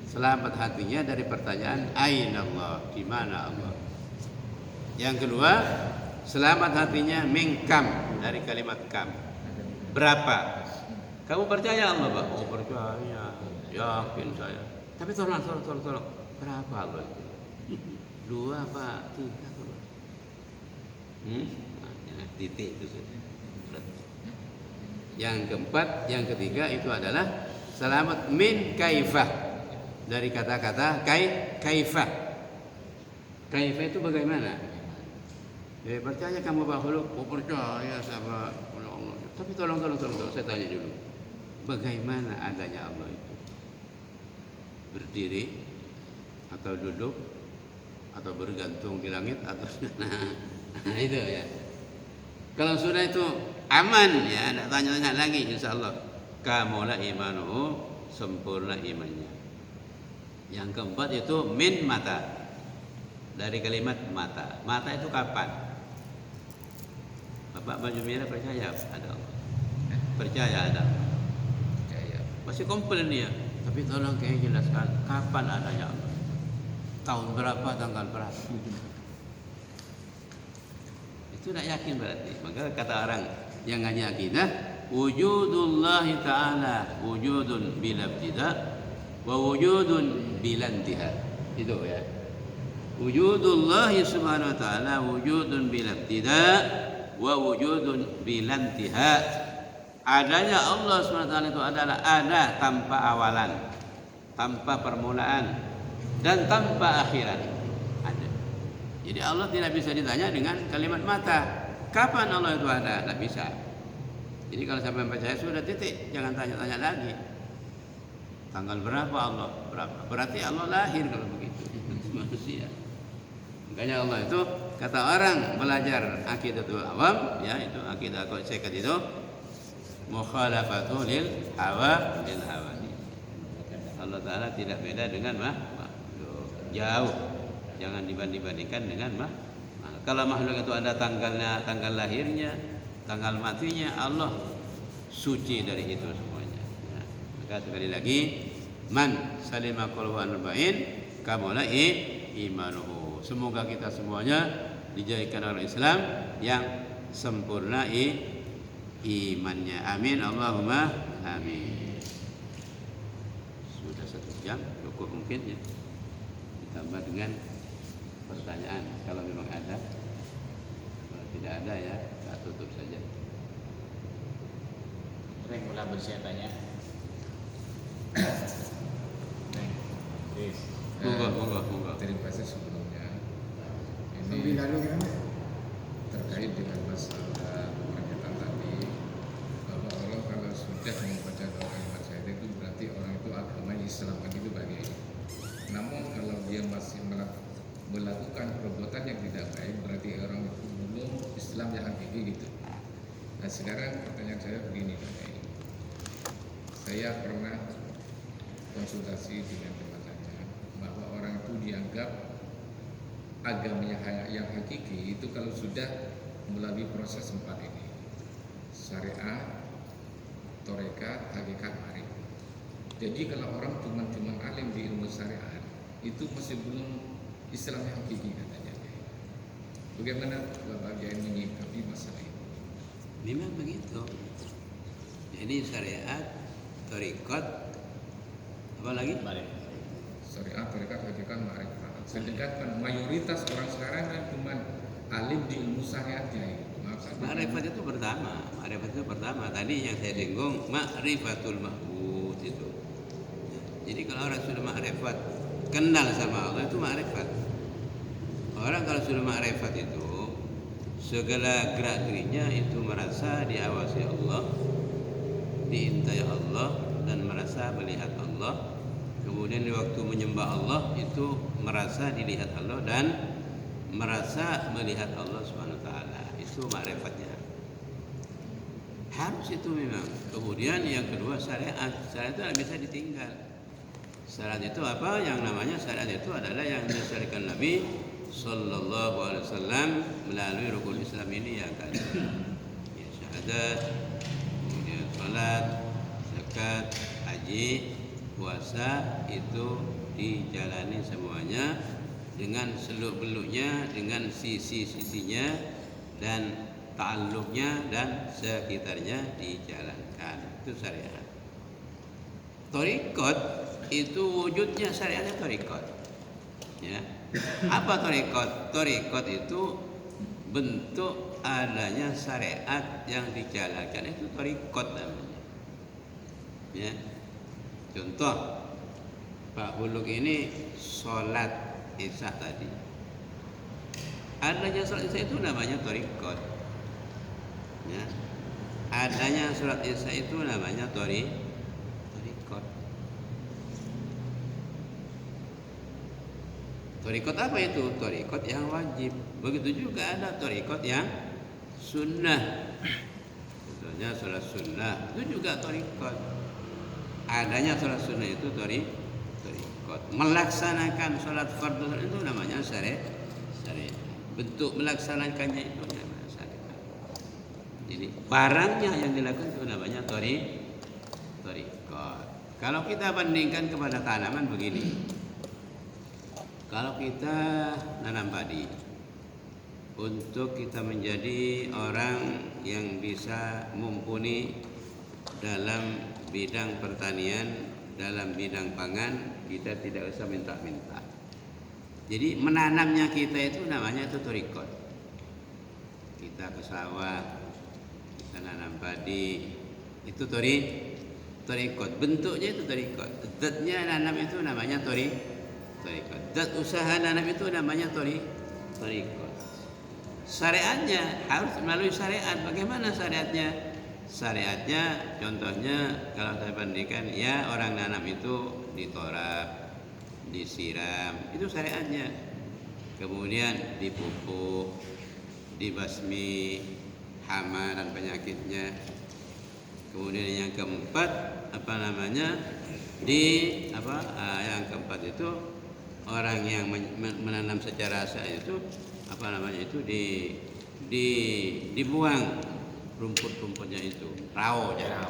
Selamat hatinya dari pertanyaan Aina Allah, di mana Allah. Yang kedua, selamat hatinya mingkam, dari kalimat kam. Berapa? Kamu percaya Allah, Pak? Oh, percaya. Yakin saya. Tapi tolong. Berapa Allah itu? 2 apa 3 kalau? Titik itu sudah. Yang keempat, yang ketiga itu adalah selamat min kaifah, dari kata-kata kaifah. Kaifah itu bagaimana? Percaya kamu bahwa percaya sama Allah. Tapi tolong, saya tanya dulu. Bagaimana adanya Allah itu? Berdiri atau duduk atau bergantung di langit atau nah itu ya. Kalau sudah itu aman ya, tidak tanya-tanya lagi, insyaallah kamula imanuhu, sempurna imannya. Yang keempat itu min mata, dari kalimat mata. Mata itu kapan? Bapak baju merah percaya ada Allah? Percaya ada? Percaya. Masih komplain dia. Tapi tolong kayak jelaskan kapan adanya Allah? Tahun berapa, tanggal berapa? Itu tidak yakin berarti. Maka kata orang yang ngaji akidah, wujudullahi ta'ala wujudun bila ibtida wa wujudun bila intiha. Itu ya. Wujudullahi subhanahu wa ta'ala wujudun bila ibtida wa wujudun bila intiha. Adanya Allah subhanahu wa ta'ala itu adalah ada tanpa awalan, tanpa permulaan, dan tanpa akhiran. Ada. Jadi Allah tidak bisa ditanya dengan kalimat mata. Kapan Allah itu ada? Tidak bisa. Jadi kalau sampai percaya sudah titik, jangan tanya-tanya lagi. Tanggal berapa Allah? Berapa? Berarti Allah lahir kalau begitu. Manusia. Makanya Allah itu, kata orang belajar akidatul awam, ya itu akidah sekat itu, mukhalafatu lil hawa lil hawani. Allah Ta'ala tidak beda dengan makhluk. Jauh. Jangan dibanding-bandingkan dengan makhluk. Kalau makhluk itu ada tanggalnya, tanggal lahirnya, tanggal matinya, Allah suci dari itu semuanya. Ya. Maka sekali lagi, man salima qalbu arba'in kamula imanuhu. Semoga kita semuanya dijadikan orang Islam yang sempurna imannya. Amin. Allahumma amin. Sudah 1 jam, cukup mungkin ya. Ditambah dengan pertanyaan kalau memang ada. Kalau tidak ada ya, kita tutup saja. Reng mulai bersiap tanya. Monggo. Terima kasih sebelumnya. Ini Sambil lalu kan? terkait dengan masalah pernyataan tadi, bahwa Allah kalau sudah membaca doa kalimat syahadat itu berarti orang itu agama Islam begitu bagi. Namun kalau dia masih melakukan perbuatan yang tidak baik, berarti orang itu belum Islam yang hakiki gitu. Nah sekarang pertanyaan saya begini, Pak Kiai. Saya pernah konsultasi dengan teman saya bahwa orang itu dianggap agamanya yang hakiki itu kalau sudah melalui proses 4 ini: syariah, tarekat, hakikat, ma'rifat. Jadi kalau orang cuma alim di ilmu syariat itu masih belum Islam yang hakiki katanya. Bagaimana Bapak Kiai menyikapi masalah ini? Memang begitu. Jadi syariat, tarekat, apa lagi? Syariat, tarekat, hakikat, ma'rifat. Sedangkan mayoritas orang sekarang kan cuma alim di ilmu syariatnya. Ma'rifat itu pertama. Tadi yang saya singgung ma'rifatul ma'bud itu. Jadi kalau orang sudah ma'rifat, kenal sama Allah, itu ma'rifat. Orang kalau sudah ma'rifat itu, segala gerak dirinya itu merasa diawasi Allah, diintai Allah, dan merasa melihat Allah. Kemudian di waktu menyembah Allah itu merasa dilihat Allah dan merasa melihat Allah Subhanahu wa taala. Itu ma'rifatnya. Harus itu memang. Kemudian yang kedua syariat. Syariat itu tidak bisa ditinggal. Syariat itu apa? Yang namanya syariat itu adalah yang disyariatkan Nabi Sallallahu Alaihi Wasallam melalui rukun Islam ini yang tadi. Ya, syahadat, kemudian salat, zakat, haji, puasa itu dijalani semuanya dengan seluk-beluknya, dengan sisi-sisinya dan ta'alluqnya dan sekitarnya dijalankan. Itu syariat. Thariqat itu wujudnya syariatnya thariqat. Ya. Apa thariqat? Thariqat itu bentuk adanya syariat yang dijalankan, itu thariqat namanya. Ya. Contoh Pak Buluk ini sholat Isya tadi. Adanya sholat Isya itu namanya thariqat. Ya. Adanya sholat Isya itu namanya thariqat. Thariqat apa itu? Thariqat yang wajib. Begitu juga ada thariqat yang sunnah. Contohnya sholat sunnah itu juga thariqat. Adanya sholat sunnah itu thariqat. Melaksanakan sholat fardu itu namanya syariat. Bentuk melaksanakannya itu namanya syariat. Jadi barangnya yang dilakukan itu namanya thariqat. Kalau kita bandingkan kepada tanaman begini. Kalau kita nanam padi, untuk kita menjadi orang yang bisa mumpuni dalam bidang pertanian, dalam bidang pangan, kita tidak usah minta-minta. Jadi menanamnya kita itu namanya itu thariqat. Kita ke sawah, kita nanam padi, itu thariqat. Bentuknya itu thariqat. Zatnya nanam itu namanya thariqat. Zat usaha nanam itu namanya thariqat. Syariatnya harus melalui syariat. Bagaimana syariatnya? Syariatnya contohnya kalau saya bandingkan, ya orang nanam itu ditorab, disiram, itu syariatnya. Kemudian dipupuk, dibasmi hama dan penyakitnya. Kemudian yang keempat yang keempat itu orang yang menanam secara asal itu dibuang rumput-rumputnya itu, rau ya,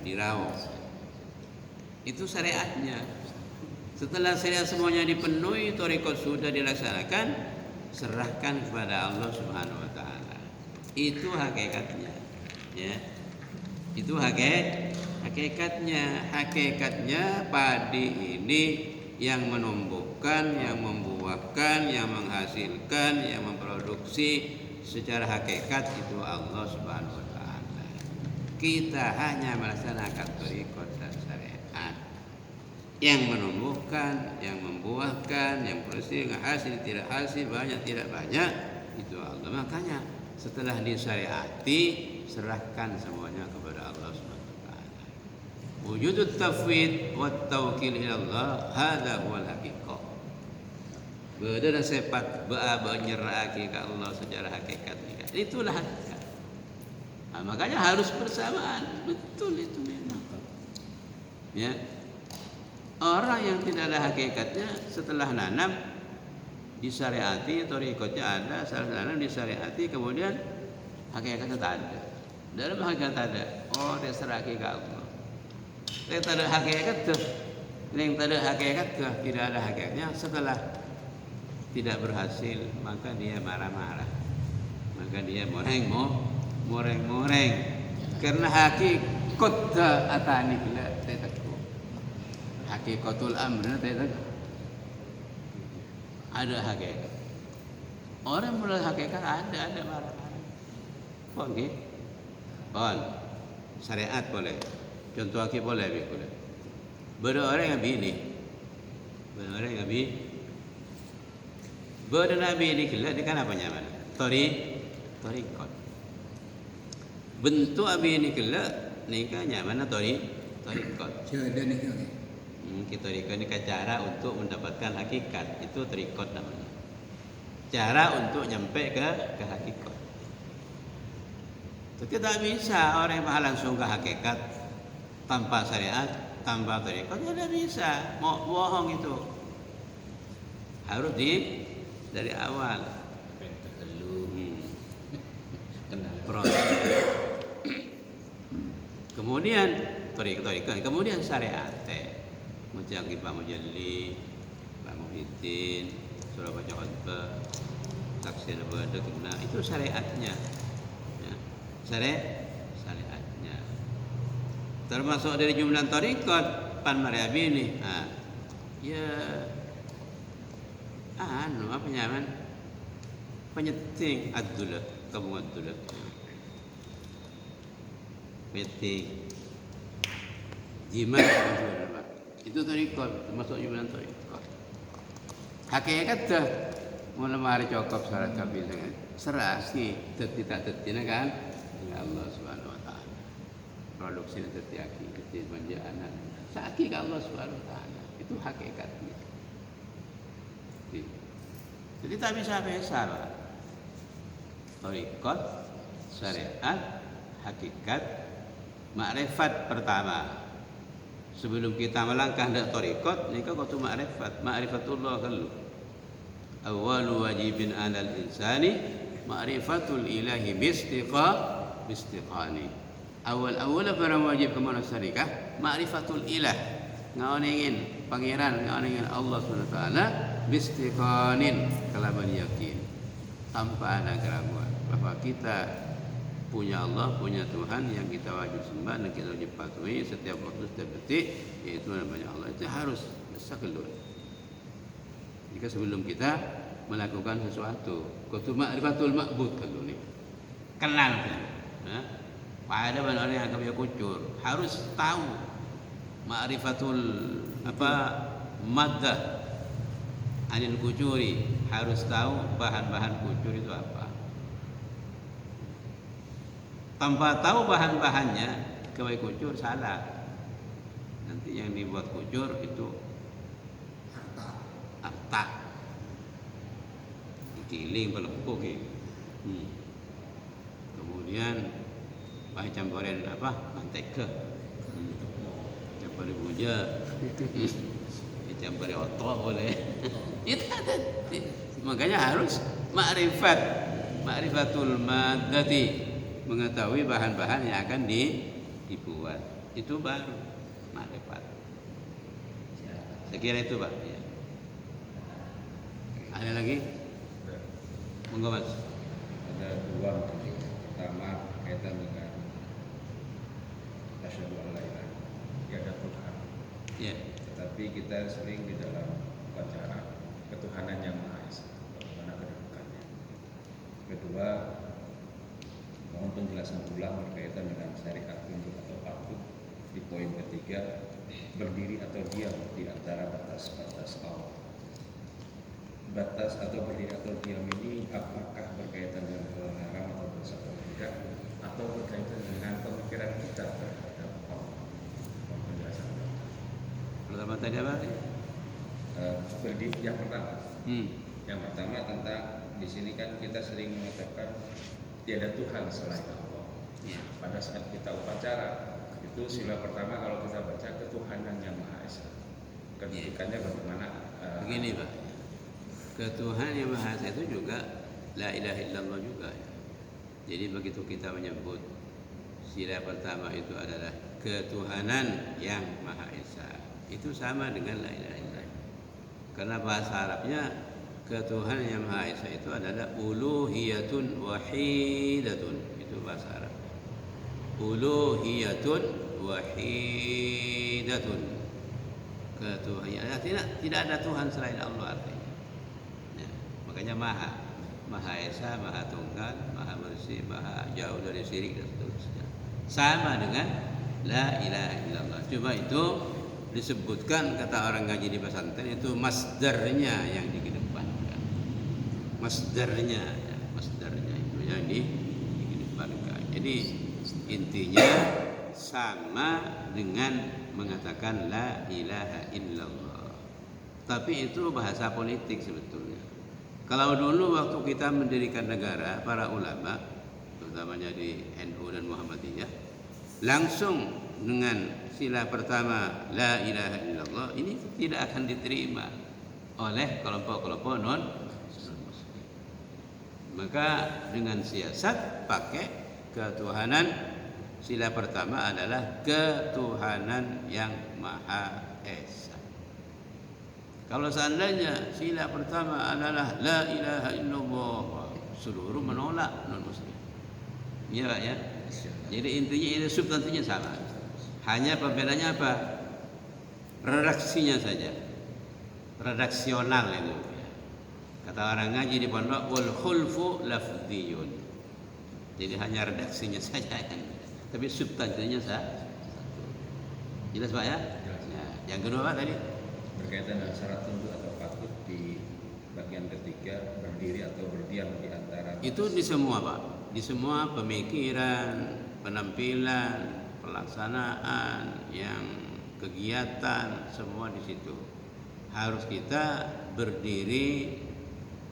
dirau. Itu syariatnya. Setelah syariat semuanya dipenuhi, thariqat sudah dilaksanakan, serahkan kepada Allah Subhanahu wa taala. Itu hakikatnya. Ya. Itu hakikatnya. Hakikatnya padi ini yang menumbuhkan, yang membuahkan, yang menghasilkan, yang memproduksi secara hakikat itu Allah Subhanahu wa taala. Kita hanya melaksanakan thariqat dan syariat. Yang menumbuhkan, yang membuahkan, yang produksi, yang hasil tidak hasil, banyak tidak banyak, itu Allah. Makanya setelah disyariati, serahkan semuanya kepada Allah Subhanahu wa taala. Wujudut tafwid wa tawakkil ila Allah, hadza huwal haqiqah. Beudeuh sifat menyerahkan ke Allah secara hakikat. Itulah hakikat. Nah, makanya harus bersamaan. Betul itu memang. Ya. Orang yang tidak ada hakikatnya setelah nanam disyariati, thariqatnya ada, setelah nanam disyariati, kemudian hakikatnya tak ada. Dalam hakikat ada. Oh, dia serahkan ke Allah. Yang tak ada hakikat tuh, yang tak ada hakikat tuh, tidak ada hakikatnya. Setelah tidak berhasil, maka dia marah-marah, maka dia moreng. Karena hakikat atani bila teteku, hakikatul amr teteku ada hakikat. Orang mulai hakikat ada marah-marah. Boleh, syariat boleh. Contoh akib boleh. Beda orang yang bini, Bada Nabi ini kelak dia kan apa nyaman? Thariqat. Bentuk Abi ini kelak nikahnya mana thariqat. Ada nikah. Kita thariqat ini cara untuk mendapatkan hakikat, itu thariqat namanya. cara untuk nyampe ke hakikat. Jadi tidak bisa orang yang langsung ke hakikat tanpa syariat, tanpa tarikat, tidak bisa. Mau bohong itu harus dari awal. Proses. Kemudian tarikat, kemudian syariat. Macam Pak Mujalli, Pak Muhyiddin, surah baca khutbah, taksir ibadah kena, itu syariatnya. Ya. Syariatnya. Termasuk dari jumlah tarikat pan Mariabi ini. Nah, ya apa nyaman? Penyeting ad-dulah, kamu ad-dulah. Penyeting jimat itu tarikat, termasuk jumlah tarikat. Hakikat dah mula mari cokop syarat kabil dengan serasi tidak tetina kan dengan Allah Subhanahu wa taala. Produksi tetiaki kecil manjaanan. Saki ke Allah Subhanahu wa taala. Itu hakikatnya. Jadi tak bisa lah. Tarikat, syariat, hakikat, makrifat pertama. Sebelum kita melangkah dak tarikat, nika kudu makrifat, ma'rifatullah kallu. Awwalu wajibin 'alal insani ma'rifatul ilahi bistiqani. Awal para wajib kemana syarikah? Ma'rifatul ilah. Ngaonengin pangeran, ngaonengin Allah Subhanahu wa taala bistiqanin kalaban yakin. Tanpa ada keraguan bahwa kita punya Allah, punya Tuhan yang kita wajib sembah dan kita wajib patuhi setiap waktu, setiap detik, yaitu namanya Allah. Itu harus sakelur. Jika sebelum kita melakukan sesuatu, kudu ma'rifatul ma'bud kalau ni. Kenal kan. Pada orang yang agak kucur harus tahu ma'rifatul maddah anil kucuri, harus tahu bahan-bahan kucur itu apa. Tanpa tahu bahan-bahannya, kawai kucur salah. Nanti yang dibuat kucur itu harta. Dikiling pelempuk. Kemudian campurin mantega. Campurin buja. Campurin otot boleh. Itu makanya harus ma'rifatul maddati, mengetahui bahan-bahan yang akan dibuat. Itu baru makrifat. Saya kira itu Pak. Ya. Ada lagi? Monggo Mas. Ada dua. Pertama kaitan dengan asyhadu an la ilaha illallah, Tuhan. Ya. Tetapi kita sering di dalam upacara ketuhanan yang Maha Esa, bagaimana kedudukannya. Kedua, mohon penjelasan ulang berkaitan dengan syariat tunduk atau patuh di poin ketiga, berdiri atau diam di antara batas-batas Allah. Batas atau berdiri atau diam ini apakah berkaitan dengan kebenaran atau dosa atau tidak, atau berkaitan dengan pemikiran kita terhadap Allah? Mohon penjelasan. Pertama tadi apa? Berdiri yang pertama. Yang pertama tentang di sini kan kita sering mengatakan tiada Tuhan selain Allah. Ya. Pada saat kita upacara itu sila pertama kalau kita baca ketuhanan yang Maha Esa. Kedudukannya bagaimana? Begini Pak, ketuhanan yang Maha Esa itu juga la ilaha illallah juga. Ya. Jadi begitu kita menyebut sila pertama itu adalah ketuhanan yang Maha Esa, itu sama dengan la ilaha illallah. Karena bahasa Arabnya ketuhanan yang Maha Esa itu adalah uluhiyatun wahidatun. Itu bahasa Arab. Uluhiyatun wahidatun. Ketuhanan tidak ada Tuhan selain Allah artinya. Ya, makanya Maha Esa, Maha Tunggal, Maha Bersih, Maha jauh dari syirik dan seterusnya. Sama dengan la ilaha illallah. Cuma itu disebutkan kata orang ngaji di pesantren itu masdarnya yang dikedepankan. Masdarnya itu yang dikedepankan. Jadi intinya sama dengan mengatakan la ilaha illallah. Tapi itu bahasa politik sebetulnya. Kalau dulu waktu kita mendirikan negara, para ulama, terutamanya di NU dan Muhammadiyah, langsung dengan sila pertama la ilaha illallah ini tidak akan diterima oleh kelompok-kelompok non muslim. Maka dengan siasat pakai ketuhanan, sila pertama adalah ketuhanan yang Maha Esa. Kalau seandainya sila pertama adalah la ilaha illallah, seluruh menolak non muslim. Iya Pak ya. Jadi intinya ini substansinya sama. Hanya perbedaannya apa? Redaksinya saja. Redaksional itu. Kata orang ngaji di pondok, wal khulfu lafdhiyun. Jadi hanya redaksinya saja yang beda. Tapi substansinya satu. Jelas Pak ya? Yang kedua Pak tadi? Berkaitan dengan syarat tunduk atau patuh di bagian ketiga, berdiri atau berdiam di antara. Itu di semua Pak, di semua pemikiran, penampilan, pelaksanaan, yang kegiatan, semua di situ. Harus kita berdiri,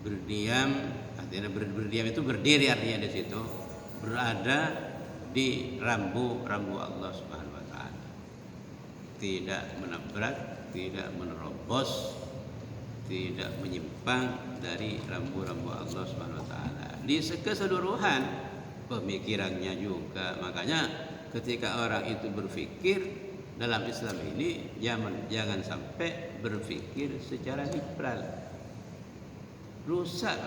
berdiam, artinya berdiam itu berdiri artinya di situ, berada di rambu-rambu Allah Subhanahu wa taala. Tidak menabrak, tidak menerobos, tidak menyimpang dari rambu-rambu Allah Subhanahu wa taala. Di keseluruhan pemikirannya juga. Makanya ketika orang itu berpikir dalam Islam ini jangan sampai berpikir secara liberal. Rusak.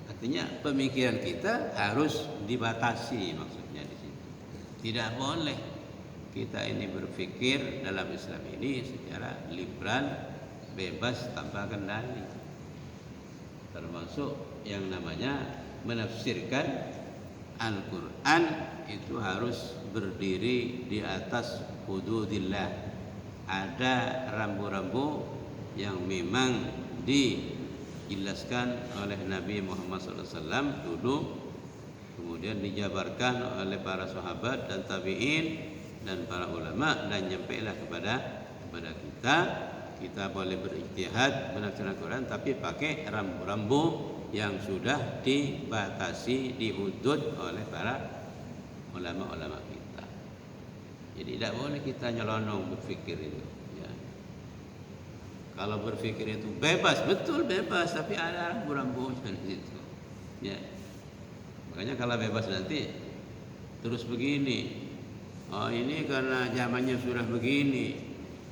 Artinya pemikiran kita harus dibatasi, maksudnya di situ. Tidak boleh kita ini berpikir dalam Islam ini secara liberal, bebas tanpa kendali. Termasuk yang namanya menafsirkan Al-Quran itu harus berdiri di atas hududillah. Ada rambu-rambu yang memang dijelaskan oleh Nabi Muhammad SAW dulu, kemudian dijabarkan oleh para sahabat dan tabi'in dan para ulama, dan nyampailah kepada kita. Kita boleh berijtihad menafsirkan Al-Quran, tapi pakai rambu-rambu yang sudah dibatasi, dihudud oleh para ulama-ulama kita. Jadi tidak boleh kita nyelonong berpikir itu. Ya. Kalau berpikir itu bebas, betul bebas, tapi ada rambu-rambunya di situ. Ya. Makanya kalau bebas nanti terus begini, oh ini karena zamannya sudah begini,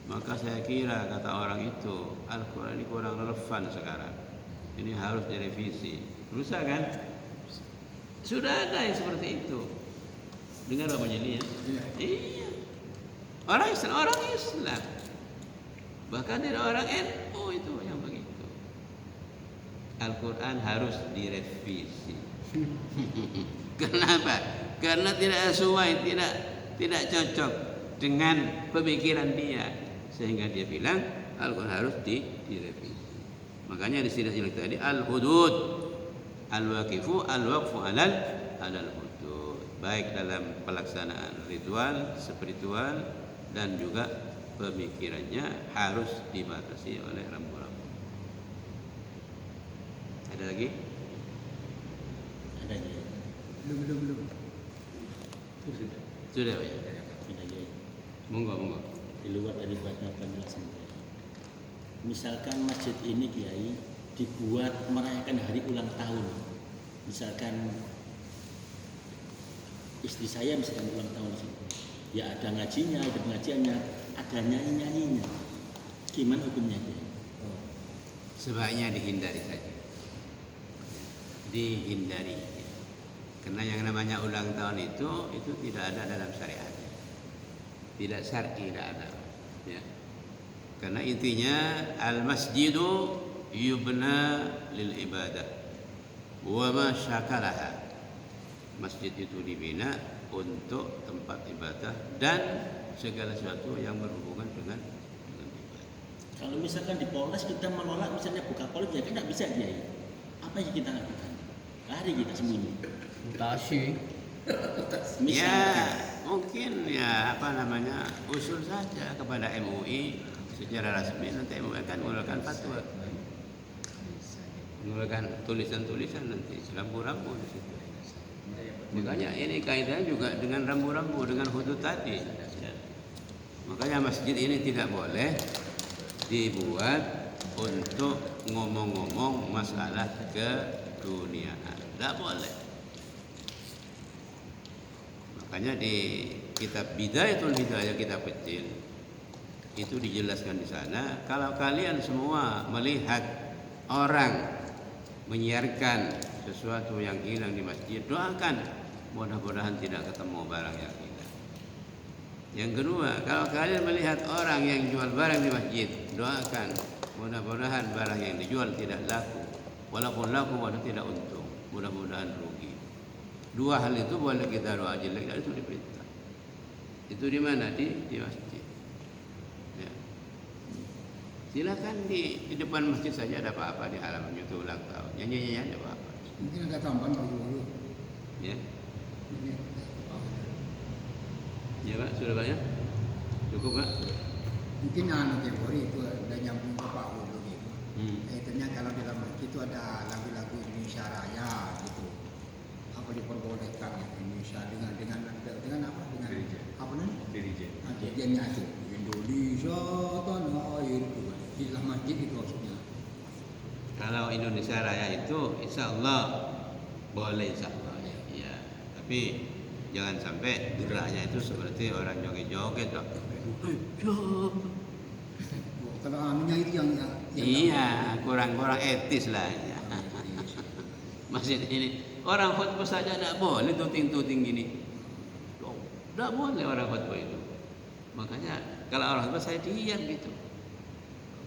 maka saya kira kata orang itu Al-Quran ini kurang relevan sekarang. Ini harus direvisi. Rusak kan? Sudah ada yang seperti itu. Dengar apa jadi ya? Iya. Orang Islam. Bahkan dari orang NU itu yang begitu. Al-Quran harus direvisi. Kenapa? Karena tidak sesuai, tidak cocok dengan pemikiran dia, sehingga dia bilang Al-Quran harus direvisi. Makanya di sini tadi al-hudud, al-waqifu, al-waqfu alal hudud. Baik dalam pelaksanaan ritual, spiritual, dan juga pemikirannya harus dibatasi oleh rambu-rambu. Ada lagi? Ada ya. Belum. Sudah Pak ya? Ada ya. Monggo. Di luar daripada penjelasan. Misalkan masjid ini Kiai dibuat merayakan hari ulang tahun. Misalkan istri saya misalkan ulang tahun di situ. Ya ada ngajinya, ada pengajiannya, ada nyanyi-nyanyinya. Gimana hukumnya Kiai? Sebaiknya dihindari saja. Dihindari. Karena yang namanya ulang tahun itu tidak ada dalam syariat. Tidak syar'i, tidak ada. Ya. Karena intinya al-masjidu yubna lil ibadah wa ma syakalaha. Masjid itu dibina untuk tempat ibadah dan segala sesuatu yang berhubungan dengan ibadah. Kalau misalkan di Polres kita menolak misalnya buka Polres ya kan tidak bisa Kiai. Apa yang kita lakukan? Lari kita sembunyi. Tasih. Ya, mungkin usul saja kepada MUI secara resmi, nanti MUI akan mengeluarkan fatwa. mengeluarkan tulisan-tulisan nanti rambu-rambu di situ. Makanya ini kaidahnya juga dengan rambu-rambu, dengan hudud tadi. Ya. Makanya masjid ini tidak boleh dibuat untuk ngomong-ngomong masalah keduniaan. Tidak boleh. Makanya di kitab Bidayatul Hidayah, kitab kecil, itu dijelaskan di sana, kalau kalian semua melihat orang menyiarkan sesuatu yang hilang di masjid, doakan mudah-mudahan tidak ketemu barang yang hilang. Yang kedua, kalau kalian melihat orang yang jual barang di masjid, doakan mudah-mudahan barang yang dijual tidak laku, walaupun laku walau tidak untung, mudah-mudahan rugi. Dua hal itu boleh kita doa jelek, dan itu diperintah. Itu di mana? Di masjid. Ya. Silakan di depan masjid saja, ada apa-apa di halaman itu ulang tahun. Nyanyi ada apa-apa. Mungkin ada tambahan Pak Guru. Ya. Ya Pak, sudah banyak? Cukup Pak? Mungkin teori itu ada nyambung ke Pak Guru gitu. Kaitannya kalau di dalam masjid itu ada lagu-lagu Indonesia Raya gitu. Apa diperbolehkan Indonesia dengan apa? Dengan apa namanya? Dirijennya itu Indonesia tanah air itu di dalam masjid itu maksudnya. Kalau Indonesia Raya itu insya Allah boleh, insya Allah. Ya. Tapi jangan sampai geraknya itu seperti orang joget-joget. Kalau anunya itu yang Iya, kurang-kurang etis lah. Ya. Masjid ini orang khutbah saja tidak boleh tuting-tuting gini. Tidak boleh orang khutbah itu. Makanya kalau orang khutbah saya diam gitu.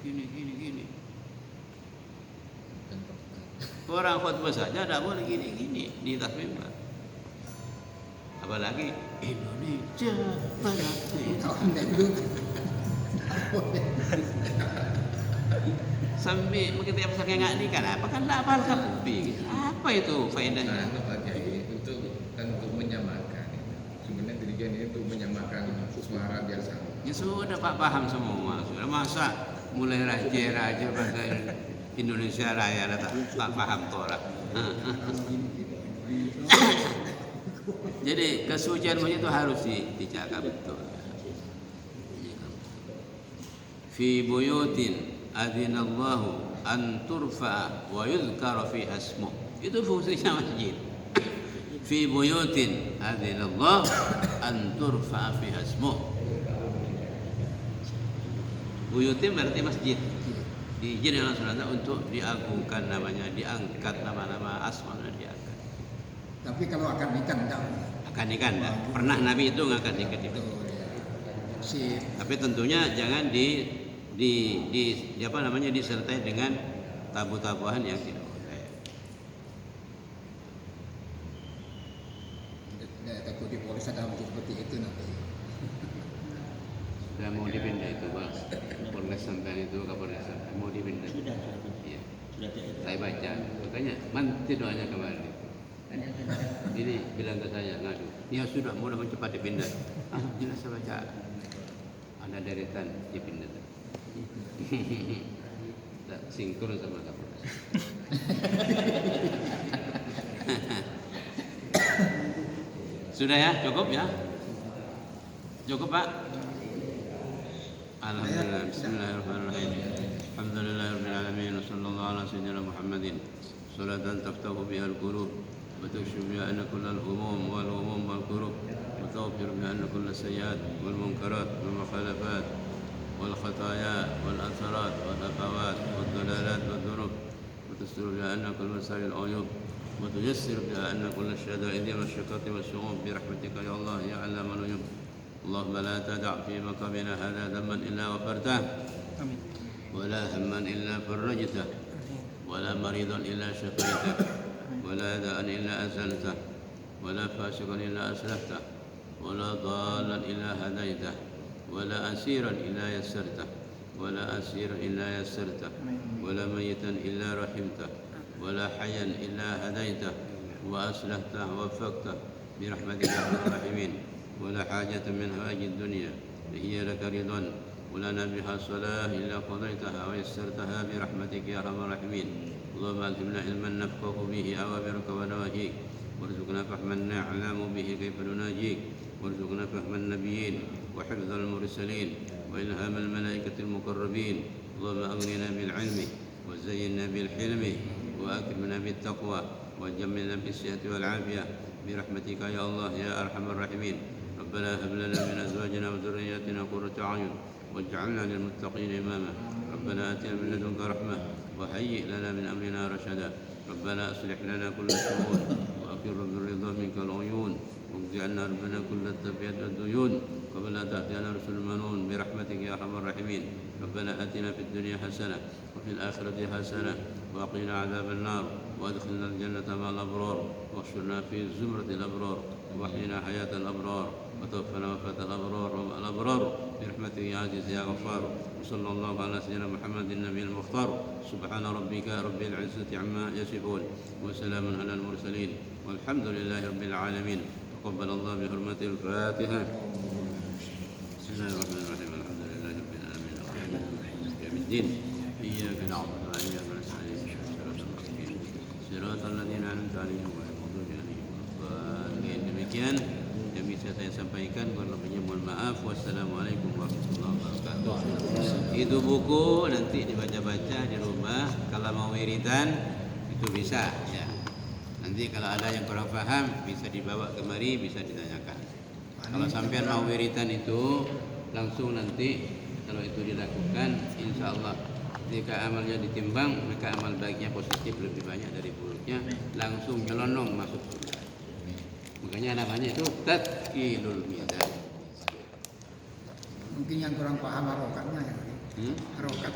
Gini. Orang khutbah saja tidak boleh gini di atas mimbar. Apalagi Indonesia Raya. Sambil mungkin tiap saking nggak nikah, apa kan lapal kalbi. Apa itu faedahnya? Nah, Pak Kiai, untuk menyamakan. Sebenarnya dirijen ini untuk menyamakan suara biar sama. Ya sudah Pak, paham semua. Sudah masa mulai raja bahasa Indonesia Raya tak paham Torah. Jadi kesucian masjid itu harus dijaga betul. Fi buyutin adzinallahu an turfa wa yuzkara fiha ismuh. Itu fungsinya masjid. Fi buyutin adzinallahu an turfa fiha ismuh. Buyutin berarti masjid. Diizin oleh Allah untuk diagungkan namanya, diangkat nama-nama asma'nya diangkat. Tapi kalau akan nikah enggak. Akan nikah enggak? Pernah Nabi itu ngangkat nikah di masjid. Sip. Tapi tentunya jangan disertai dengan tabu-tabuhan yang tidak boleh. Takut di polis ada masjid seperti itu nanti. Sudah mau dipindah itu Pak. Polres sampai itu Kapolres sampai mau dipindah. Sudah. Iya. Sudah tidak. Saya baca. Makanya nanti doanya kemarin. Ini bilang ke saya ngadu. Ya sudah mudah cepat dipindah. Jelas saya baca. Ada deretan dipindah. Tak sinkron sama Kapolres. Sudah ya, cukup ya? Cukup Pak? Alhamdulillah, bismillahirrahmanirrahim. Alhamdulillahirabbil alamin, sallallahu ala sayyidina Muhammadin. Salatan taftahu biha al-qulub wa takshifu biha anna kullal humum wal kurub wa taghfiru biha anna kullal sayyi'at wal munkarat wal mukhalafat wal khataya wal atharat wal afawat wal dalalat wal dhunub wa tastur biha anna kullal masail al-uyub wa tuyassir biha anna kullal syada'id wal syaqati wal syughub bi rahmatika ya Allah ya 'allamal ghuyub. اللهم لا تدع في مقامنا هذا ذنبا إلا غفرته ولا هما إلا فرجته ولا مريضا إلا شفيته ولا داء إلا أزلته ولا فاسقا إلا أصلحته ولا ضالا إلا هديته ولا أسيرا إلا يسرته ولا أسيرا إلا يسرته ولا ميتا إلا رحمته ولا حيا إلا هديته وأصلحته ووفقته برحمتك يا أرحم الراحمين ولا حاجة من هواج الدنيا هي لك رضا ولنا بها صلاة إلا قضيتها ويسرتها برحمتك يا أرحم الراحمين. اللهم ألهمنا علما نفقه به أوامرك ونواهيك، وارزقنا فهم نعلم به كيف نناجيك، وارزقنا فهم النبيين وحفظ المرسلين وإلهام الملائكة المقربين. اللهم أغننا بالعلم وزينا بالحلم وأكرمنا بالتقوى وجملنا بالصحة والعافية برحمتك يا الله يا أرحم الراحمين. ربنا هب لنا من أزواجنا وذرياتنا قرة أعين واجعلنا للمتقين إماما. ربنا آتنا من لدنك رحمة وهيئ لنا من أمرنا رشدا. ربنا أصلح لنا كل شؤون وأقر بالرضا منك العيون، واقض عنا ربنا كل التبعات والديون، وبلا تأتينا رسل المنون برحمتك يا أرحم الراحمين. ربنا آتنا في الدنيا حسنة وفي الآخرة حسنة وقنا عذاب النار، وادخلنا الجنة مع الأبرار، واحشرنا في زمرة الأبرار، واحينا حياة الأبرار، وتوفنا وفاة الأبرار ومع الأبرار برحمتك يا عزيز يا غفار. وصلى الله على سيدنا محمد النبي المختار. سبحان ربك رب العزة عما يصفون وسلام على المرسلين والحمد لله رب العالمين. تقبل الله بحرمة الفاتحة. بسم الله الرحمن الرحيم. الحمد لله رب العالمين الرحمن الرحيم مالك يوم الدين. إياك نعبد وإياك نستعين صراط المستقيم صراط الذين أنعمت عليهم غير المغضوب عليهم ولا الضالين. Demikian yang bisa saya sampaikan, kurang lebihnya mohon maaf. Wassalamualaikum warahmatullahi wabarakatuh. Itu buku nanti dibaca-baca di rumah. Kalau mau wiridan itu bisa ya. Nanti kalau ada yang kurang paham bisa dibawa kemari, bisa ditanyakan. Kalau sampai mau wiridan itu langsung nanti kalau itu dilakukan, insya Allah jika amalnya ditimbang maka amal baiknya positif lebih banyak dari buruknya, langsung nyelonong masuk surga. Makanya namanya itu Tadkhilul Mizan. Mungkin yang kurang paham harokatnya ya. Harokat